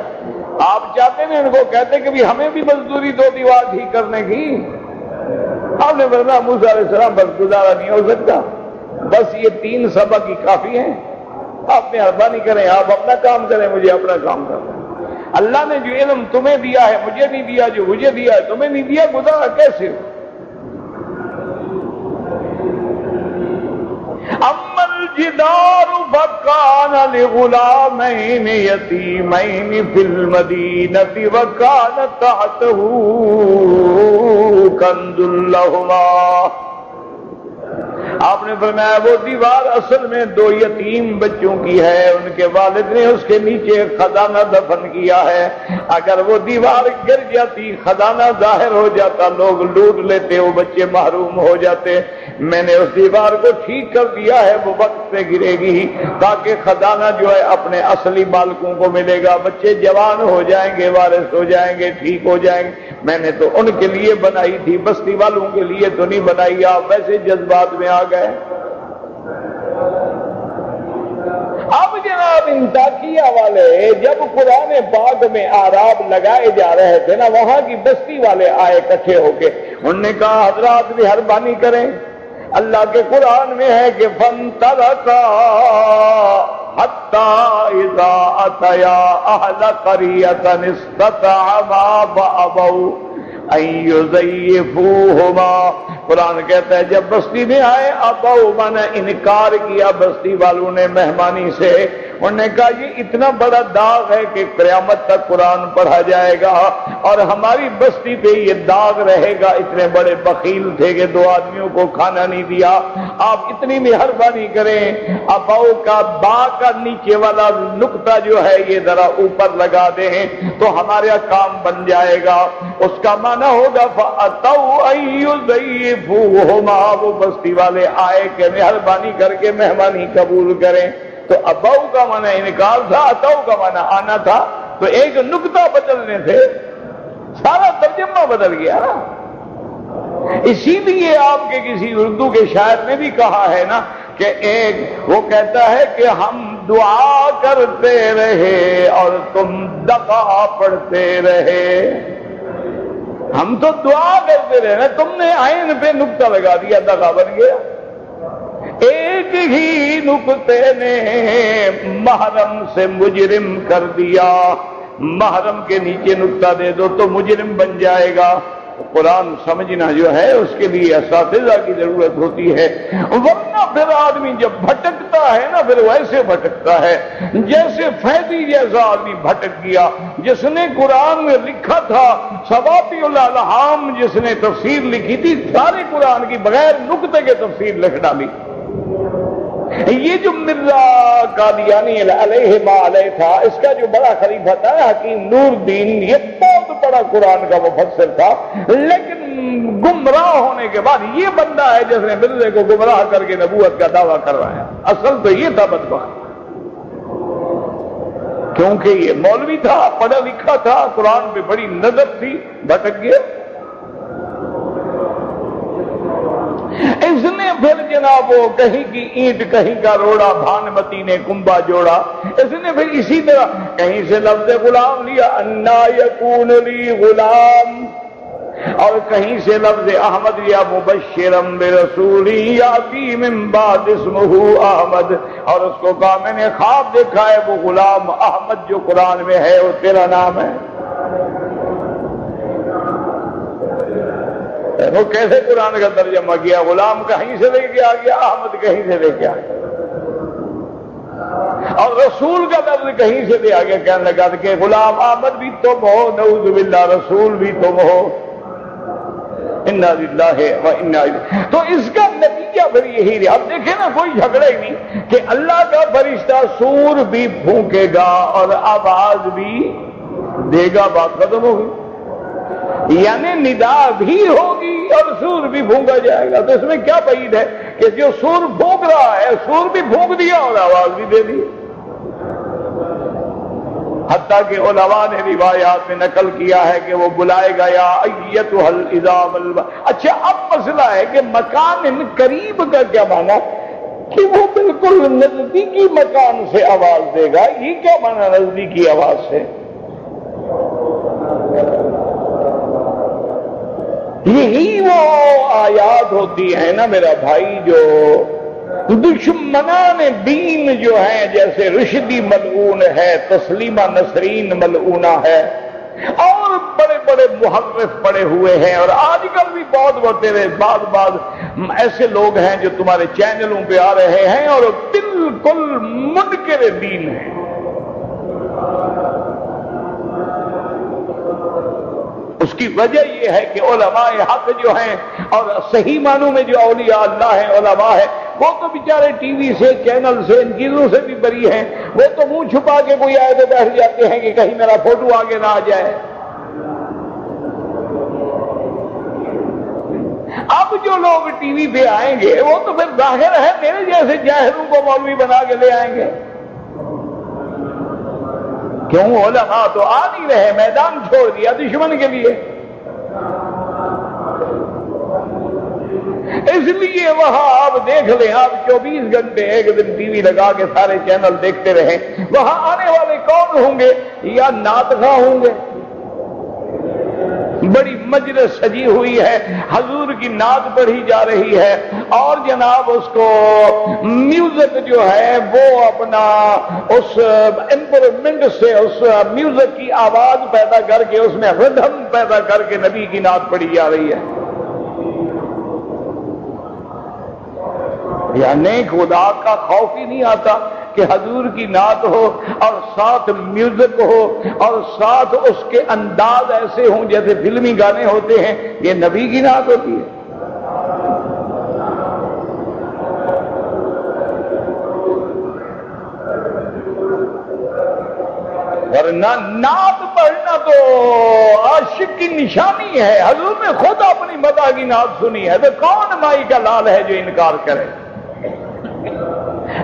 آپ چاہتے ہیں ان کو کہتے کہ بھی ہمیں بھی مزدوری دو دیوار ٹھیک کرنے کی۔ آپ نے فرمایا موسیٰ علیہ السلام بس گزارا نہیں ہو سکتا، بس یہ 3 سبق ہی کافی ہیں۔ آپ مہربانی کریں، آپ اپنا کام کریں، مجھے اپنا کام کریں۔ اللہ نے جو علم تمہیں دیا ہے مجھے نہیں دیا، جو مجھے دیا ہے تمہیں نہیں دیا، گزارا کیسے ہو؟ اما الجدار فکان لغلامین یتیمین فی المدینۃ وکان تحتہ کنز لہما۔ آپ نے فرمایا وہ دیوار اصل میں 2 یتیم بچوں کی ہے، ان کے والد نے اس کے نیچے خزانہ دفن کیا ہے۔ اگر وہ دیوار گر جاتی، خزانہ ظاہر ہو جاتا، لوگ لوٹ لیتے، وہ بچے محروم ہو جاتے۔ میں نے اس دیوار کو ٹھیک کر دیا ہے، وہ وقت پہ گرے گی تاکہ خزانہ جو ہے اپنے اصلی مالکوں کو ملے گا، بچے جوان ہو جائیں گے، وارث ہو جائیں گے، ٹھیک ہو جائیں گے۔ میں نے تو ان کے لیے بنائی تھی، بستی والوں کے لیے تو نہیں بنائی۔ آپ ویسے جذبات میں آ گئے۔ اب جناب انطاکیہ والے جب قرآن پاک میں آراب لگائے جا رہے تھے نا، وہاں کی بستی والے آئے اکٹھے ہو کے، انہوں نے کہا حضرات مہربانی کریں، اللہ کے قرآن میں ہے کہ فَانْطَلَقَا حَتَّى إِذَا أَتَيَا أَهْلَ قَرْيَةٍ اسْتَطْعَمَا فَأَبَوْا أَن يُضَيِّفُوهُمَا۔ قرآن کہتا ہے جب بستی میں آئے، ابوا نے انکار کیا بستی والوں نے مہمانی سے۔ انہوں نے کہا یہ اتنا بڑا داغ ہے کہ قیامت تک قرآن پڑھا جائے گا اور ہماری بستی پہ یہ داغ رہے گا۔ اتنے بڑے بخیل تھے کہ 2 آدمیوں کو کھانا نہیں دیا۔ آپ اتنی مہربانی کریں، اباؤ کا با کا نیچے والا نقطہ جو ہے یہ ذرا اوپر لگا دیں تو ہمارا کام بن جائے گا۔ اس کا معنی ہوگا فَأَتَوْا أَن يُضَيِّفُوهُمَا، وہ بستی والے آئے کہ مہربانی کر کے مہمانی قبول کریں۔ تو اباؤ کا معنی انکار تھا، اتاؤ کا معنی آنا تھا، تو ایک نقطہ بدلنے سے سارا ترجمہ بدل گیا نا۔ اسی لیے آپ کے کسی اردو کے شاعر نے بھی کہا ہے نا کہ ایک وہ کہتا ہے کہ ہم دعا کرتے رہے اور تم دغا پڑھتے رہے۔ ہم تو دعا کرتے رہے نا، تم نے عین پہ نقطہ لگا دیا، دغا بن گیا۔ ایک ہی نقطے نے محرم سے مجرم کر دیا۔ محرم کے نیچے نقطہ دے دو تو مجرم بن جائے گا۔ قرآن سمجھنا جو ہے اس کے لیے اساتذہ کی ضرورت ہوتی ہے، ورنہ پھر آدمی جب بھٹکتا ہے نا پھر ویسے بھٹکتا ہے جیسے فیضی جیسا آدمی بھٹک گیا جس نے قرآن میں لکھا تھا سواتی الالحام، جس نے تفسیر لکھی تھی سارے قرآن کی بغیر نقطے کے تفسیر لکھ ڈالی۔ یہ جو مرزا قادیانی علیہ ما علیہ تھا، اس کا جو بڑا خلیفہ تھا حکیم نور الدین، یہ بہت بڑا قرآن کا مفسر تھا، لیکن گمراہ ہونے کے بعد یہ بندہ ہے جس نے مرزے کو گمراہ کر کے نبوت کا دعویٰ کروایا۔ اصل تو یہ تھا بدبخت، کیونکہ یہ مولوی تھا، پڑھا لکھا تھا، قرآن پہ بڑی نظر تھی، بھٹک گیا۔ اس نے پھر جناب وہ کہیں کی اینٹ کہیں کا روڑا، بھانمتی نے کنبا جوڑا، اس نے پھر اسی طرح کہیں سے لفظ غلام لیا، انا یکون لی غلام، اور کہیں سے لفظ احمد لیا، مبشرم برسول یاتی من بعد اسمہ احمد، اور اس کو کہا میں نے خواب دیکھا ہے وہ غلام احمد جو قرآن میں ہے وہ تیرا نام ہے۔ وہ کیسے قرآن کا ترجمہ کیا، غلام کہیں سے لے کے آ گیا، احمد کہیں سے لے کے آ گیا، اور رسول کا لفظ کہیں سے لے آ گیا، کہنے لگا کہ غلام احمد بھی تم ہو، نعوذ باللہ رسول بھی تم ہو، انا للہ و انا الیہ۔ تو اس کا نتیجہ پھر یہی رہا۔ اب دیکھیں نا کوئی جھگڑا ہی نہیں کہ اللہ کا فرشتہ سور بھی پھونکے گا اور آواز بھی دے گا، بات ختم ہوگی، یعنی ندا بھی ہوگی اور سور بھی پھونکا جائے گا۔ تو اس میں کیا بعید ہے کہ جو سور پھونک رہا ہے سور بھی پھونک دیا اور آواز بھی دے دی، حتیٰ کہ علماء نے روایات میں نقل کیا ہے کہ وہ بلائے گا یا ایتھا العظام اچھا اب مسئلہ ہے کہ مکان قریب کا کیا معنی کہ وہ بالکل نزدیکی مکان سے آواز دے گا، یہ کیا معنی نزدیکی آواز سے؟ یہی وہ آیات ہوتی ہیں نا میرا بھائی جو دشمنان دین جو ہیں، جیسے رشدی ملعون ہے، تسلیمہ نسرین ملعونہ ہے، اور بڑے بڑے محرف پڑے ہوئے ہیں، اور آج کل بھی بہت تیرے بعض ایسے لوگ ہیں جو تمہارے چینلوں پہ آ رہے ہیں اور بالکل منکر دین ہیں۔ اس کی وجہ یہ ہے کہ علماء حق جو ہیں اور صحیح معنوں میں جو اولیاء اللہ ہیں، علماء ہیں، وہ تو بیچارے ٹی وی سے، چینل سے، ان چیزوں سے بھی بری ہیں، وہ تو منہ چھپا کے کوئی آئے تو بیٹھ جاتے ہیں کہ کہیں میرا فوٹو آگے نہ آ جائے۔ اب جو لوگ ٹی وی پہ آئیں گے وہ تو پھر ظاہر ہے میرے جیسے جاہلوں کو مولوی بنا کے لے آئیں گے، کیوں؟ علماء تو آ نہیں رہے، میدان چھوڑ دیا دشمن کے لیے۔ اس لیے وہاں آپ دیکھ لیں، آپ 24 گھنٹے ایک دن ٹی وی لگا کے سارے چینل دیکھتے رہیں، وہاں آنے والے کون ہوں گے؟ یا نعت خواں ہوں گے، بڑی مجلس سجی ہوئی ہے، حضور کی نعت پڑھی جا رہی ہے، اور جناب اس کو میوزک جو ہے وہ اپنا اس امپرومنٹ سے اس میوزک کی آواز پیدا کر کے اس میں ردھم پیدا کر کے نبی کی نعت پڑھی جا رہی ہے۔ یعنی خدا کا خوف ہی نہیں آتا کہ حضور کی نعت ہو اور ساتھ میوزک ہو اور ساتھ اس کے انداز ایسے ہوں جیسے فلمی گانے ہوتے ہیں، یہ نبی کی نعت ہوتی ہے۔ ورنہ نعت پڑھنا تو عاشق کی نشانی ہے، حضور نے خود اپنی مدح کی نعت سنی ہے، تو کون مائی کا لال ہے جو انکار کرے؟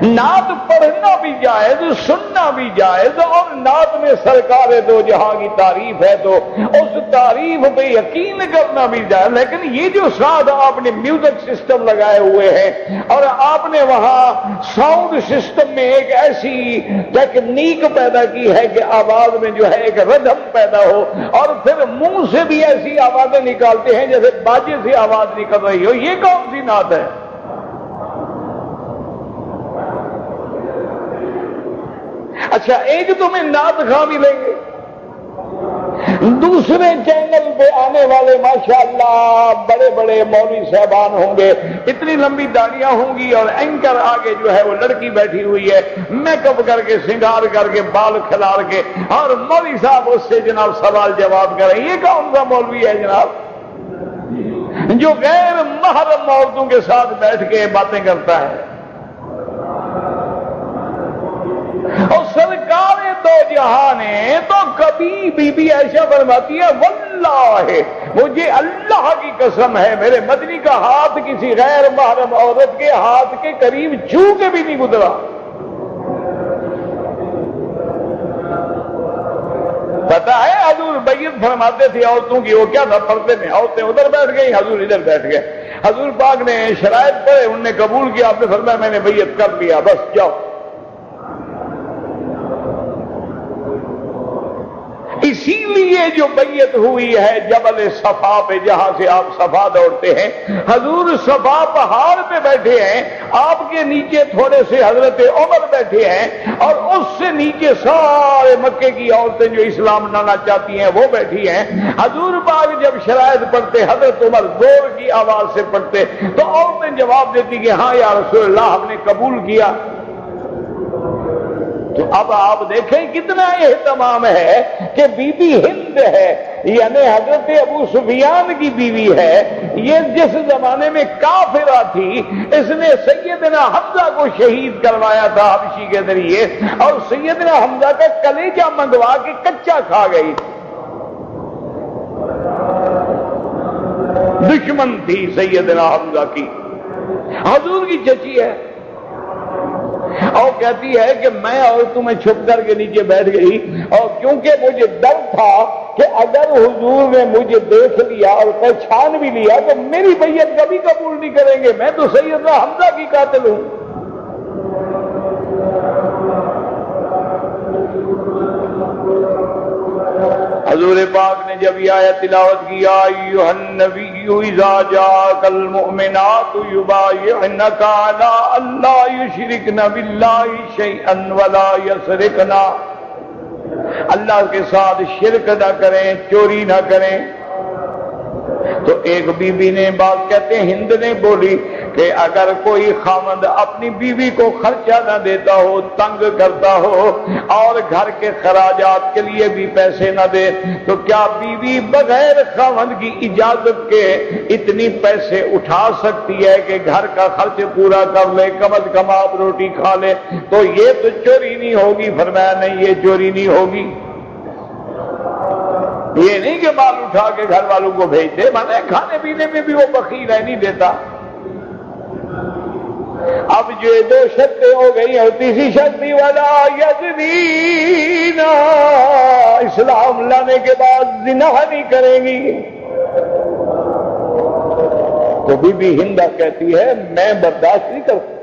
نعت پڑھنا بھی جائز، سننا بھی جائز، اور نعت میں سرکار دو جہاں کی تعریف ہے تو اس تعریف پہ یقین کرنا بھی جائز، لیکن یہ جو ساتھ آپ نے میوزک سسٹم لگائے ہوئے ہیں اور آپ نے وہاں ساؤنڈ سسٹم میں ایک ایسی ٹیکنیک پیدا کی ہے کہ آواز میں جو ہے ایک ردھم پیدا ہو، اور پھر منہ سے بھی ایسی آوازیں نکالتے ہیں جیسے باجے سے آواز نکل رہی ہو، یہ کون سی نعت ہے؟ اچھا ایک تمہیں نعت خواں ملیں گے، دوسرے چینل پہ آنے والے ماشاءاللہ بڑے بڑے مولوی صاحبان ہوں گے، اتنی لمبی داڑیاں ہوں گی، اور اینکر آگے جو ہے وہ لڑکی بیٹھی ہوئی ہے، میک اپ کر کے سنگار کر کے بال کھلار کے، اور مولوی صاحب اس سے جناب سوال جواب کریں۔ یہ کون سا مولوی ہے جناب جو غیر محرم عورتوں کے ساتھ بیٹھ کے باتیں کرتا ہے؟ اور سرکار دو جہان ہے تو کبھی بی بی عائشہ فرماتی ہے واللہ مجھے اللہ کی قسم ہے میرے مدنی کا ہاتھ کسی غیر محرم عورت کے ہاتھ کے قریب چھو کے بھی نہیں گزرا۔ پتا ہے حضور بیعت فرماتے تھے عورتوں کی، وہ کیا تھا پردے میں، عورتیں ادھر بیٹھ گئی، حضور ادھر بیٹھ گئے، حضور پاک نے شرائط پڑھے، انہوں نے قبول کیا، آپ نے فرمایا میں نے بیعت کر لیا، بس جاؤ۔ اسی لیے جو بیعت ہوئی ہے جبل صفا پہ، جہاں سے آپ صفا دوڑتے ہیں، حضور صفا پہاڑ پہ بیٹھے ہیں، آپ کے نیچے تھوڑے سے حضرت عمر بیٹھے ہیں، اور اس سے نیچے سارے مکے کی عورتیں جو اسلام لانا چاہتی ہیں وہ بیٹھی ہیں۔ حضور پاک جب شرائط پڑھتے، حضرت عمر زور کی آواز سے پڑھتے تو عورتیں جواب دیتی کہ ہاں یا رسول اللہ ہم نے قبول کیا۔ تو اب آپ دیکھیں کتنا اہتمام ہے کہ بی بی ہند ہے، یعنی حضرت ابو سفیان کی بیوی ہے، یہ جس زمانے میں کافرہ تھی، اس نے سیدنا حمزہ کو شہید کروایا تھا حبشی کے ذریعے، اور سیدنا حمزہ کا کلیجہ منگوا کے کچا کھا گئی، دشمن تھی سیدنا حمزہ کی، حضور کی چچی ہے، اور کہتی ہے کہ میں اور تمہیں چھپ کر کے نیچے بیٹھ گئی، اور کیونکہ مجھے ڈر تھا کہ اگر حضور نے مجھے دیکھ لیا اور پہچان بھی لیا تو میری بیعت کبھی قبول نہیں کریں گے، میں تو سیدنا حمزہ کی قاتل ہوں۔ حضور پاک نے جب یہ آیت تلاوت کی ایھا النبی اذا جاءک المؤمنات یبایعنک علی الا یشرکن باللہ شیئا ولا یسرقن، اللہ کے ساتھ شرک نہ کریں، چوری نہ کریں، تو ایک بی بی نے بات کہتے ہیں ہند نے بولی کہ اگر کوئی خاوند اپنی بیوی کو خرچہ نہ دیتا ہو، تنگ کرتا ہو، اور گھر کے خراجات کے لیے بھی پیسے نہ دے، تو کیا بیوی بغیر خاوند کی اجازت کے اتنی پیسے اٹھا سکتی ہے کہ گھر کا خرچ پورا کر لے، کم از کم آپ روٹی کھا لے؟ تو یہ تو چوری نہیں ہوگی۔ فرمایا نہیں، یہ چوری نہیں ہوگی، یہ نہیں کہ مال اٹھا کے گھر والوں کو بھیج دے، مانے کھانے پینے میں بھی وہ بخیل ہے، نہیں دیتا۔ اب جو دو شرطیں ہو گئی اور تیسری شرط ولا یزنین، اسلام لانے کے بعد زنا نہیں کریں گی۔ تو بی بی ہندہ کہتی ہے میں برداشت نہیں کرتی،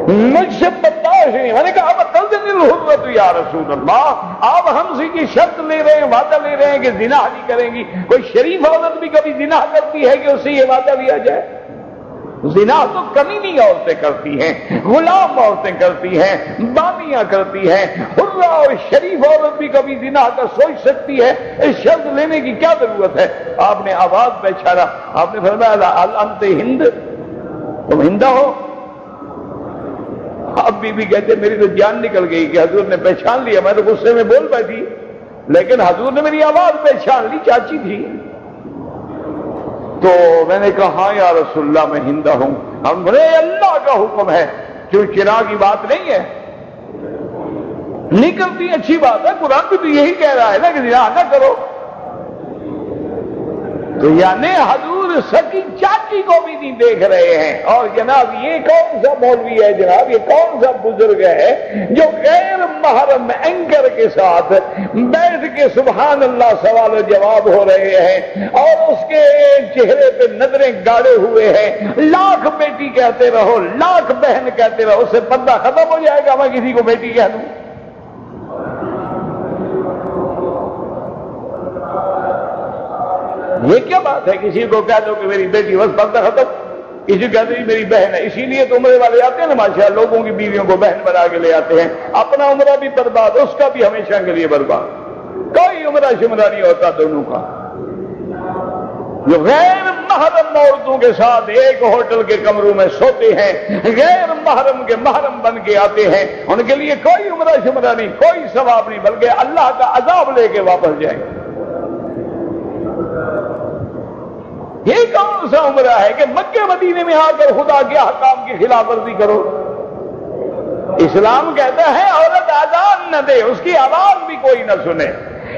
مجھ سے برداشت نہیں۔ میں نے کہا بتلزم الحرۃ یا رسول اللہ، آپ ہم سے یہ شرط لے رہے ہیں، وعدہ لے رہے ہیں کہ زنا نہیں کریں گی؟ کوئی شریف عورت بھی کبھی زنا کرتی ہے کہ اس سے یہ وعدہ لیا جائے؟ زنا تو کمینی عورتیں کرتی ہیں، غلام عورتیں کرتی ہیں، بامیاں کرتی ہیں، حرہ اور شریف عورت بھی کبھی زنا کا سوچ سکتی ہے، اس شرط لینے کی کیا ضرورت ہے؟ آپ نے آواز پہچانا، آپ نے فرمایا انت ہند، تم ہندہ ہو؟ اب بی بی کہتے میری تو جان نکل گئی کہ حضور نے پہچان لیا، میں تو غصے میں بول بیٹھی، لیکن حضور نے میری آواز پہچان لی، چاچی تھی۔ تو میں نے کہا ہاں یا رسول اللہ میں ہندہ ہوں۔ ہم بولے اللہ کا حکم ہے، جو چنا کی بات نہیں ہے، نہیں کرتی اچھی بات ہے، قرآن بھی تو یہی کہہ رہا ہے نا کہ زنا نہ کرو۔ تو یعنی حضور سکی چاچی کو بھی نہیں دیکھ رہے ہیں۔ اور جناب یہ کون سا مولوی ہے جناب، یہ کون سا بزرگ ہے جو غیر محرم اینکر کے ساتھ بیٹھ کے سبحان اللہ سوال و جواب ہو رہے ہیں، اور اس کے چہرے پہ نظریں گاڑے ہوئے ہیں، لاکھ بیٹی کہتے رہو، لاکھ بہن کہتے رہو، اس سے پردہ ختم ہو جائے گا میں کسی کو بیٹی کہہ دوں؟ یہ کیا بات ہے؟ کسی کو کہہ دو کہ میری بیٹی بس پردہ ختم، کسی کو کہہ دو میری بہن ہے۔ اسی لیے تو عمرے والے آتے ہیں نا ماشاءاللہ، لوگوں کی بیویوں کو بہن بنا کے لے آتے ہیں، اپنا عمرہ بھی برباد، اس کا بھی ہمیشہ کے لیے برباد، کوئی عمرہ شمرہ نہیں ہوتا دونوں کا. جو غیر محرم عورتوں کے ساتھ ایک ہوٹل کے کمروں میں سوتے ہیں، غیر محرم کے محرم بن کے آتے ہیں، ان کے لیے کوئی عمرہ شمرہ نہیں، کوئی ثواب نہیں، بلکہ اللہ کا عذاب لے کے واپس جائیں. یہ کون سا عمرہ ہے کہ مکہ مدینے میں آ کر خدا کے احکام کی خلاف ورزی کرو؟ اسلام کہتا ہے عورت اذان نہ دے، اس کی آواز بھی کوئی نہ سنے.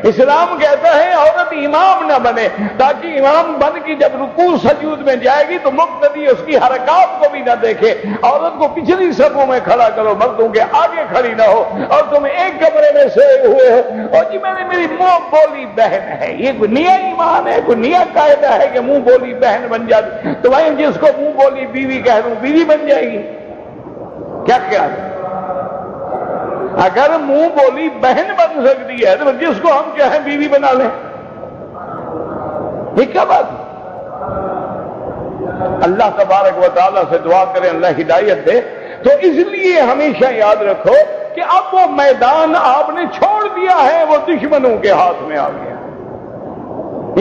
اسلام کہتا ہے عورت امام نہ بنے، تاکہ امام بن کے جب رکوع سجود میں جائے گی تو مقتدی اس کی حرکات کو بھی نہ دیکھے. عورت کو پچھلی صفوں میں کھڑا کرو، مردوں کے آگے کھڑی نہ ہو. اور تم ایک کمرے میں سوئے ہوئے ہو اور جی میں نے میری منہ بولی بہن ہے، یہ کوئی نیا ایمان ہے، کوئی نیا قاعدہ ہے کہ منہ بولی بہن بن جاتی؟ تو میں جس کو منہ بولی بیوی کہہ دوں بیوی بن جائے گی؟ کیا خیال ہے؟ اگر منہ بولی بہن بن سکتی ہے تو جس کو ہم چاہیں بیوی بنا لیں. یہ کیا بات ہے؟ اللہ تبارک و تعالیٰ سے دعا کریں اللہ ہدایت دے. تو اس لیے ہمیشہ یاد رکھو کہ اب وہ میدان آپ نے چھوڑ دیا ہے، وہ دشمنوں کے ہاتھ میں آ گیا.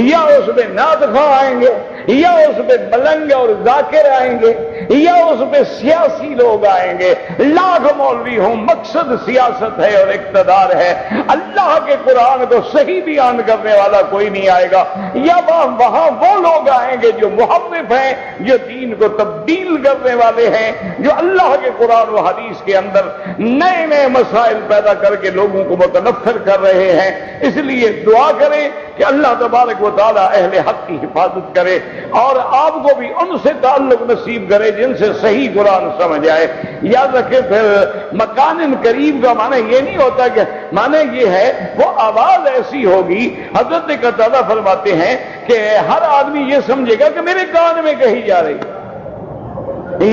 یا اس پہ نعت خواں آئیں گے، یا اس پہ ملنگ اور ذاکر آئیں گے، یا اس پہ سیاسی لوگ آئیں گے. لاکھ مولوی ہوں، مقصد سیاست ہے اور اقتدار ہے. اللہ کے قرآن کو صحیح بیان کرنے والا کوئی نہیں آئے گا. یا وہاں وہ لوگ آئیں گے جو محرف ہیں، جو دین کو تبدیل کرنے والے ہیں، جو اللہ کے قرآن و حدیث کے اندر نئے نئے مسائل پیدا کر کے لوگوں کو متنفر کر رہے ہیں. اس لیے دعا کریں کہ اللہ تبارک و تعالیٰ اہل حق کی حفاظت کرے اور آپ کو بھی ان سے تعلق نصیب کرے جن سے صحیح قرآن سمجھ آئے. یاد رکھیں پھر مکان قریب کا معنی یہ نہیں ہوتا کہ معنی یہ ہے وہ آواز ایسی ہوگی. حضرت قتادہ فرماتے ہیں کہ ہر آدمی یہ سمجھے گا کہ میرے کان میں کہی جا رہی.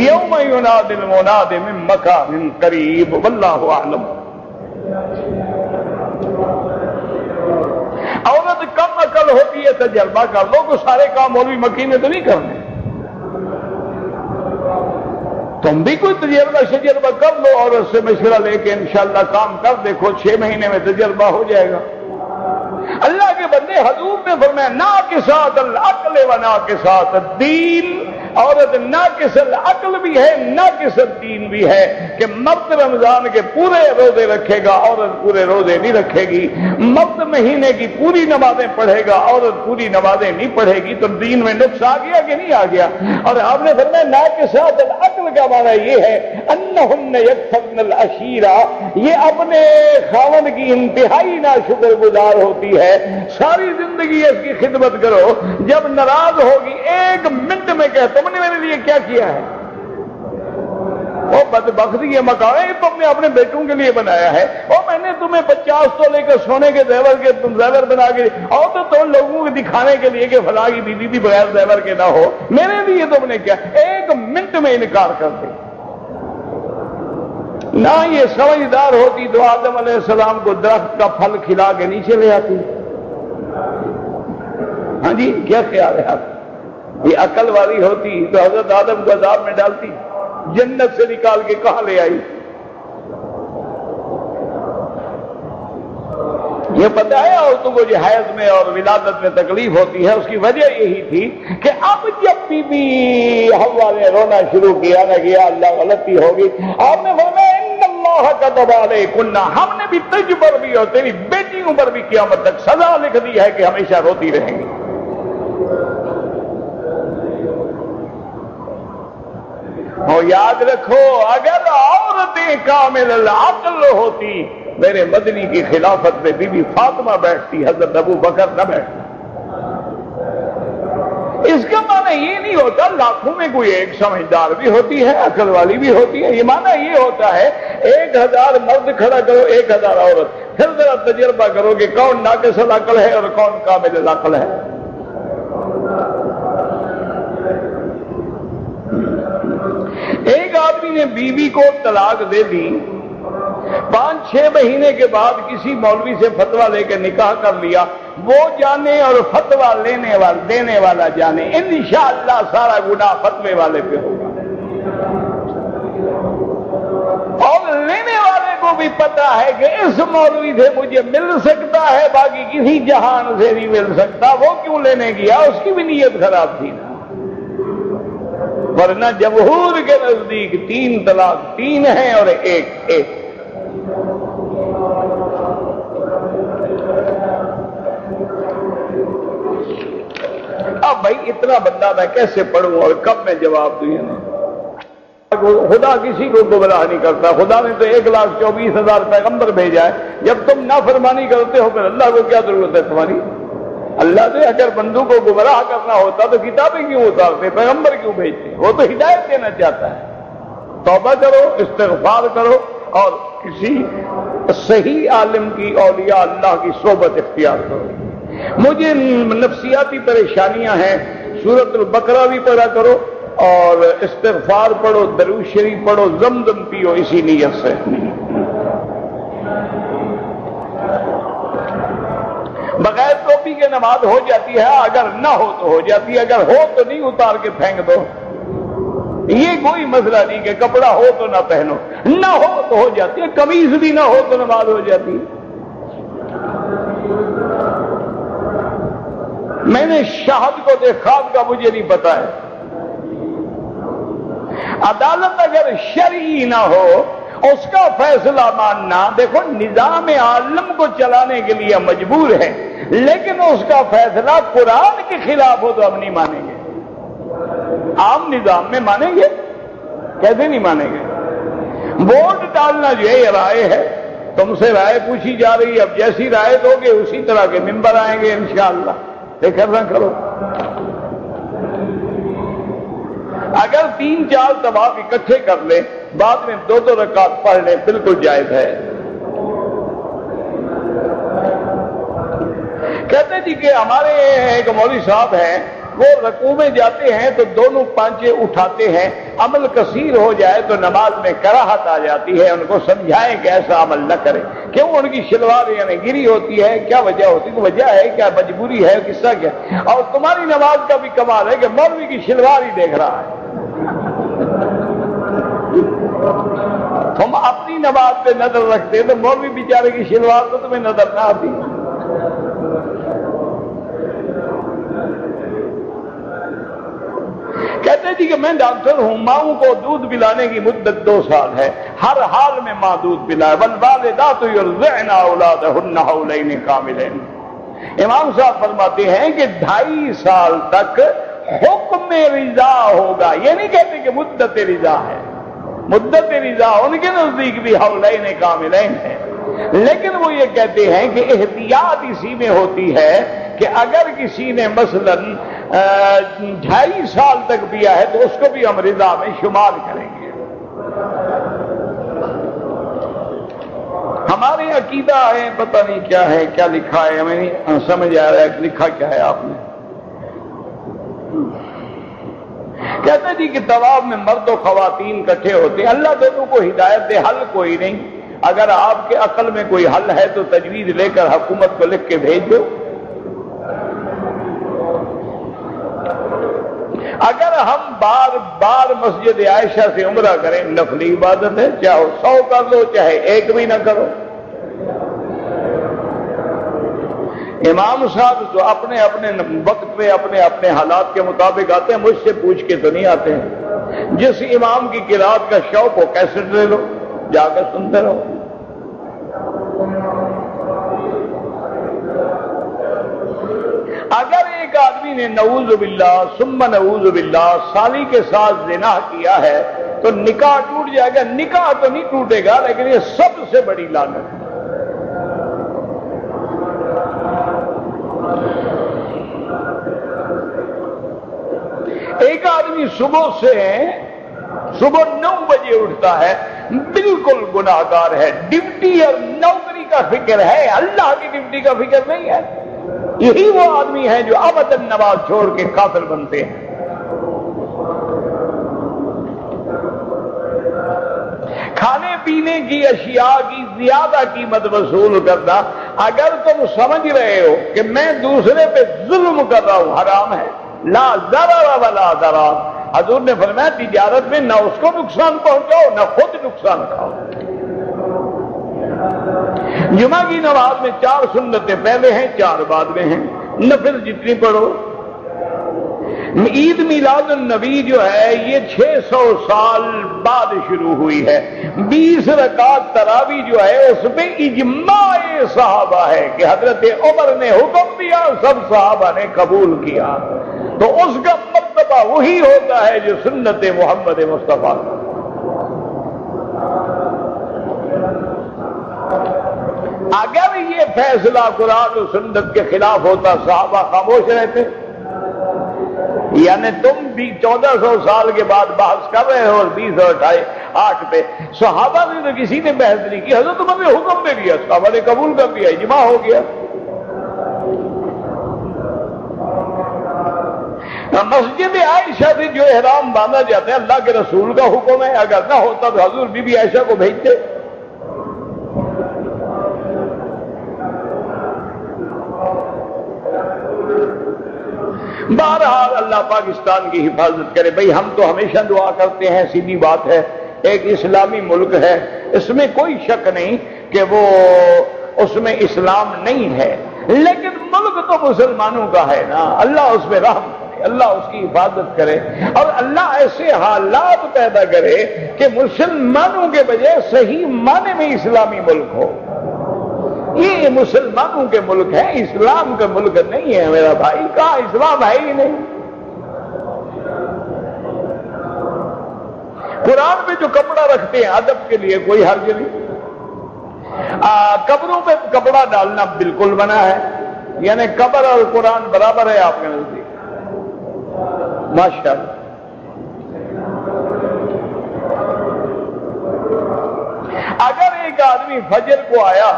یوم ینادی المنادی من مکان قریب واللہ اعلم. عورت کم عقل ہوتی ہے، تجربہ کر لو کہ سارے کام مولوی مکی نے تو نہیں کرنے. تم بھی کوئی تجربہ کر لو اور اس سے مشورہ لے کے انشاءاللہ کام کر دیکھو، 6 مہینے میں تجربہ ہو جائے گا. اللہ کے بندے حضور نے فرمایا ناقصات العقل و ناقصات الدین. عورت ناقص العقل بھی ہے، ناقص الدین بھی ہے کہ مرد رمضان کے پورے روزے رکھے گا، عورت پورے روزے نہیں رکھے گی. مرد مہینے کی پوری نمازیں پڑھے گا، عورت پوری نمازیں نہیں پڑھے گی. تو دین میں نقص آ گیا کہ نہیں آ گیا؟ اور آپ نے فرمایا ناقصات العقل کا معنی یہ ہے انہن یکفرن العشیرہ، یہ اپنے خاوند کی انتہائی ناشکر گزار ہوتی ہے. ساری زندگی اس کی خدمت کرو، جب ناراض ہوگی 1 منٹ میں کہ تم نے میرے لیے کیا کیا ہے. وہ بدبختی یہ مکان ہے تم نے اپنے بیٹوں کے لیے بنایا ہے. اور میں نے تمہیں 50 تولے کے سونے کے زیور بنا کے اور تو لوگوں کو دکھانے کے لیے کہ فلاں کی بیوی بھی بغیر زیور کے نہ ہو. میرے لیے تم نے کیا 1 منٹ میں انکار کر دے. نہ یہ سمجھدار ہوتی تو آدم علیہ السلام کو درخت کا پھل کھلا کے نیچے لے آتی. ہاں جی کیا خیال ہے آپ؟ یہ عقل والی ہوتی تو حضرت آدم کو عذاب میں ڈالتی، جنت سے نکال کے کہاں لے آئی؟ یہ پتہ ہے عورتوں کو جو حیض میں اور ولادت میں تکلیف ہوتی ہے اس کی وجہ یہی تھی کہ اب جب بی بی حوا نے رونا شروع کیا نہ کیا اللہ غلطی ہوگی. آپ نے فرمایا ان اللہ کتب علیکن، ہم نے بھی تجھ پر بھی اور تیری بیٹیوں پر بھی قیامت تک سزا لکھ دی ہے کہ ہمیشہ روتی رہیں گی. اور یاد رکھو اگر عورتیں کامل العقل ہوتی میرے مدنی کی خلافت میں بی بی فاطمہ بیٹھتی، حضرت ابو بکر نہ بیٹھتی. اس کا معنی یہ نہیں ہوتا لاکھوں میں کوئی ایک سمجھدار بھی ہوتی ہے، عقل والی بھی ہوتی ہے. یہ معنی یہ ہوتا ہے 1000 مرد کھڑا کرو 1000 عورت، پھر ذرا تجربہ کرو کہ کون ناقص العقل ہے اور کون کامل العقل ہے. ایک آدمی نے بیوی کو طلاق دے دی، 5-6 مہینے کے بعد کسی مولوی سے فتویٰ لے کے نکاح کر لیا. وہ جانے اور فتویٰ دینے والا جانے، انشاءاللہ سارا گناہ فتوے والے پہ ہوگا. اور لینے والے کو بھی پتا ہے کہ اس مولوی سے مجھے مل سکتا ہے، باقی کسی جہان سے نہیں مل سکتا، وہ کیوں لینے گیا؟ اس کی بھی نیت خراب تھی نا، ورنہ جمہور کے نزدیک 3 طلاق 3 ہیں اور 1 1۔ اب بھائی اتنا بندہ میں کیسے پڑھوں اور کب میں جواب دوں؟ خدا کسی کو گمراہ نہیں کرتا، خدا نے تو 1,24,000 پیغمبر بھیجا ہے، جب تم نافرمانی کرتے ہو پھر اللہ کو کیا ضرورت ہے تمہاری؟ اللہ نے اگر بندوں کو گمراہ کرنا ہوتا تو کتابیں کیوں اتارتے، پیغمبر کیوں بھیجتے؟ وہ تو ہدایت دینا چاہتا ہے۔ توبہ کرو، استغفار کرو اور کسی صحیح عالم کی، اولیاء اللہ کی صحبت اختیار کرو۔ مجھے نفسیاتی پریشانیاں ہیں، سورۃ البقرہ بھی پڑھا کرو اور استغفار پڑھو، درود شریف پڑھو، زمزم پیو اسی نیت سے۔ بغیر ٹوپی کے نماز ہو جاتی ہے، اگر نہ ہو تو ہو جاتی ہے، اگر ہو تو نہیں اتار کے پھینک دو، یہ کوئی مسئلہ نہیں کہ کپڑا ہو تو نہ پہنو، نہ ہو تو ہو جاتی ہے، قمیض بھی نہ ہو تو نماز ہو جاتی ہے۔ میں نے شاہد کو دیکھا کا مجھے نہیں پتا ہے، عدالت اگر شرعی نہ ہو اس کا فیصلہ ماننا، دیکھو نظام عالم کو چلانے کے لیے مجبور ہے، لیکن اس کا فیصلہ قرآن کے خلاف ہو تو ہم نہیں مانیں گے۔ عام نظام میں مانیں گے؟ کیسے نہیں مانیں گے؟ ووٹ ڈالنا جو ہے یہ رائے ہے، تم سے رائے پوچھی جا رہی ہے، اب جیسی رائے دو گے اسی طرح کے ممبر آئیں گے انشاءاللہ، فکر نہ کرو۔ اگر 3-4 طواف اکٹھے کر لیں، بعد میں 2 رکعت پڑھ لیں، بالکل جائز ہے۔ کہتے جی کہ ہمارے ایک مولوی صاحب ہیں، وہ رکوع میں جاتے ہیں تو دونوں پانچے اٹھاتے ہیں، عمل کثیر ہو جائے تو نماز میں کراہت آ جاتی ہے، ان کو سمجھائیں کہ ایسا عمل نہ کریں۔ کیوں ان کی شلوار یعنی گری ہوتی ہے؟ کیا وجہ ہوتی ہے؟ وجہ ہے کیا؟ مجبوری ہے؟ قصہ کیا؟ اور تمہاری نماز کا بھی کمال ہے کہ مولوی کی شلوار ہی دیکھ رہا ہے، تم اپنی نماز پہ نظر رکھتے تو مولوی بیچارے کی شلوار تو تمہیں نظر نہ آتی۔ کہتے جی کہ میں ڈاکٹر ہوں، ماؤں کو دودھ پلانے کی مدت 2 سال ہے، ہر حال میں ماں دودھ پلائے، والوالدات یرضعن اولادہن حولین کاملین۔ امام صاحب فرماتے ہیں کہ 2.5 سال تک حکم رضا ہوگا، یہ نہیں کہتے کہ مدت رضا ہے، مدت رضا ان کے نزدیک بھی حولین کاملین ہے، لیکن وہ یہ کہتے ہیں کہ احتیاط اسی میں ہوتی ہے کہ اگر کسی نے مثلا 2.5 سال تک پیا ہے تو اس کو بھی ہم رضا میں شمار کریں گے۔ ہمارے عقیدہ ہے، پتہ نہیں کیا ہے، کیا لکھا ہے ہمیں نہیں سمجھ آ رہا ہے، لکھا کیا ہے آپ نے؟ کہتے جی کہ طواف میں مرد و خواتین اکٹھے ہوتے ہیں، اللہ دونوں کو ہدایت دے، حل کوئی نہیں، اگر آپ کے عقل میں کوئی حل ہے تو تجویز لے کر حکومت کو لکھ کے بھیج دو۔ اگر ہم بار بار مسجد عائشہ سے عمرہ کریں، نفلی عبادت ہے، چاہے 100 کر لو چاہے 1 بھی نہ کرو۔ امام صاحب تو اپنے اپنے وقت پہ اپنے اپنے حالات کے مطابق آتے ہیں، مجھ سے پوچھ کے تو نہیں آتے ہیں۔ جس امام کی قرات کا شوق ہو کیسٹ لے لو، جا کر سنتے رہو۔ اگر ایک آدمی نے نعوذ باللہ ثم نعوذ باللہ سالی کے ساتھ زنا کیا ہے تو نکاح ٹوٹ جائے گا؟ نکاح تو نہیں ٹوٹے گا، لیکن یہ سب سے بڑی لعنت ہے۔ ایک آدمی صبح 9 بجے اٹھتا ہے، بالکل گناہگار ہے، ڈیوٹی اور نوکری کا فکر ہے، اللہ کی ڈیوٹی کا فکر نہیں ہے۔ یہی وہ آدمی ہے جو ابداً نماز چھوڑ کے کافر بنتے ہیں۔ کھانے پینے کی اشیاء کی زیادہ قیمت وصول کرنا، اگر تم سمجھ رہے ہو کہ میں دوسرے پہ ظلم کر رہا ہوں، حرام ہے۔ لا ضرر ولا ضرار، حضور نے فرمایا تجارت میں نہ اس کو نقصان پہنچاؤ نہ خود نقصان کھاؤ۔ جمعہ کی نماز میں 4 سنتیں پہلے ہیں، 4 بعد میں ہیں، نفل جتنی پڑھو۔ عید میلاد النبی جو ہے یہ 600 سال بعد شروع ہوئی ہے۔ 20 رکعت تراویح جو ہے اس میں اجماع صحابہ ہے کہ حضرت عمر نے حکم دیا، سب صحابہ نے قبول کیا، تو اس کا مرتبہ وہی ہوتا ہے جو سنت محمد مصطفیٰ۔ اگر یہ فیصلہ قرآن و سنت کے خلاف ہوتا صحابہ خاموش رہتے؟ یعنی تم بھی 1400 سال کے بعد بحث کر رہے ہو اور 20 اور 8 پہ، صحابہ نے تو کسی نے بحث نہیں کی، حضرت عمر نے حکم دے دیا، صحابہ نے قبول کر دیا، اجماع ہو گیا۔ مسجد عائشہ سے جو احرام باندھا جاتا ہے اللہ کے رسول کا حکم ہے، اگر نہ ہوتا تو حضور بی بی عائشہ کو بھیجتے۔ بہرحال اللہ پاکستان کی حفاظت کرے۔ بھئی ہم تو ہمیشہ دعا کرتے ہیں، سیدھی بات ہے، ایک اسلامی ملک ہے، اس میں کوئی شک نہیں کہ وہ اس میں اسلام نہیں ہے، لیکن ملک تو مسلمانوں کا ہے نا، اللہ اس میں رحم کرے، اللہ اس کی حفاظت کرے، اور اللہ ایسے حالات پیدا کرے کہ مسلمانوں کے بجائے صحیح معنی میں اسلامی ملک ہو۔ یہ مسلمانوں کے ملک ہے، اسلام کا ملک نہیں ہے میرا بھائی، کہاں اسلام ہے ہی نہیں۔ قرآن میں جو کپڑا رکھتے ہیں ادب کے لیے کوئی حرج نہیں، قبروں پہ کپڑا ڈالنا بالکل منع ہے، یعنی قبر اور قرآن برابر ہے آپ کے نزدیک؟ ماشاءاللہ۔ اگر ایک آدمی فجر کو آیا،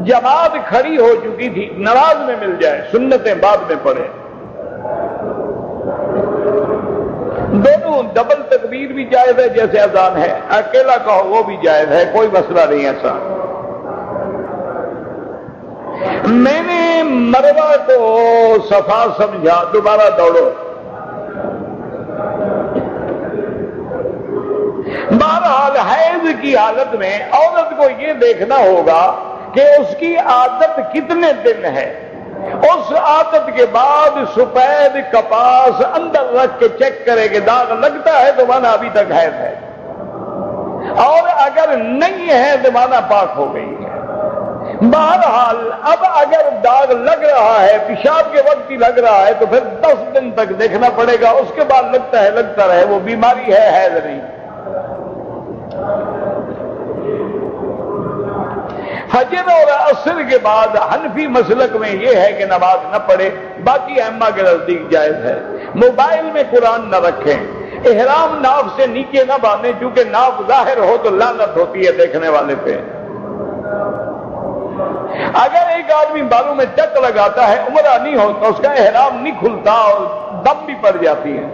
جماعت کھڑی ہو چکی تھی، نماز میں مل جائے، سنتیں بعد میں پڑھے، دونوں ڈبل تکبیر بھی جائز ہے جیسے اذان ہے، اکیلا کہو وہ بھی جائز ہے، کوئی مسئلہ نہیں ایسا۔ میں نے مروہ کو صفا سمجھا، دوبارہ دوڑو۔ بہرحال حیض کی حالت میں عورت کو یہ دیکھنا ہوگا کہ اس کی عادت کتنے دن ہے، اس عادت کے بعد سفید کپاس اندر رکھ کے چیک کرے کہ داغ لگتا ہے تو مانا ابھی تک حیض ہے، اور اگر نہیں ہے تو مانا پاک ہو گئی ہے۔ بہرحال اب اگر داغ لگ رہا ہے، پیشاب کے وقت ہی لگ رہا ہے، تو پھر 10 دن تک دیکھنا پڑے گا، اس کے بعد لگتا ہے لگتا رہے، وہ بیماری ہے، حیض نہیں۔ فجر اور عصر کے بعد حنفی مسلک میں یہ ہے کہ نماز نہ پڑھے، باقی ائمہ کے نزدیک جائز ہے۔ موبائل میں قرآن نہ رکھیں، احرام ناف سے نیچے نہ باندھیں، چونکہ ناف ظاہر ہو تو لعنت ہوتی ہے دیکھنے والے پہ۔ اگر ایک آدمی بالوں میں ٹک لگاتا ہے، عمرہ نہیں ہوتا، اس کا احرام نہیں کھلتا اور دم بھی پڑ جاتی ہے۔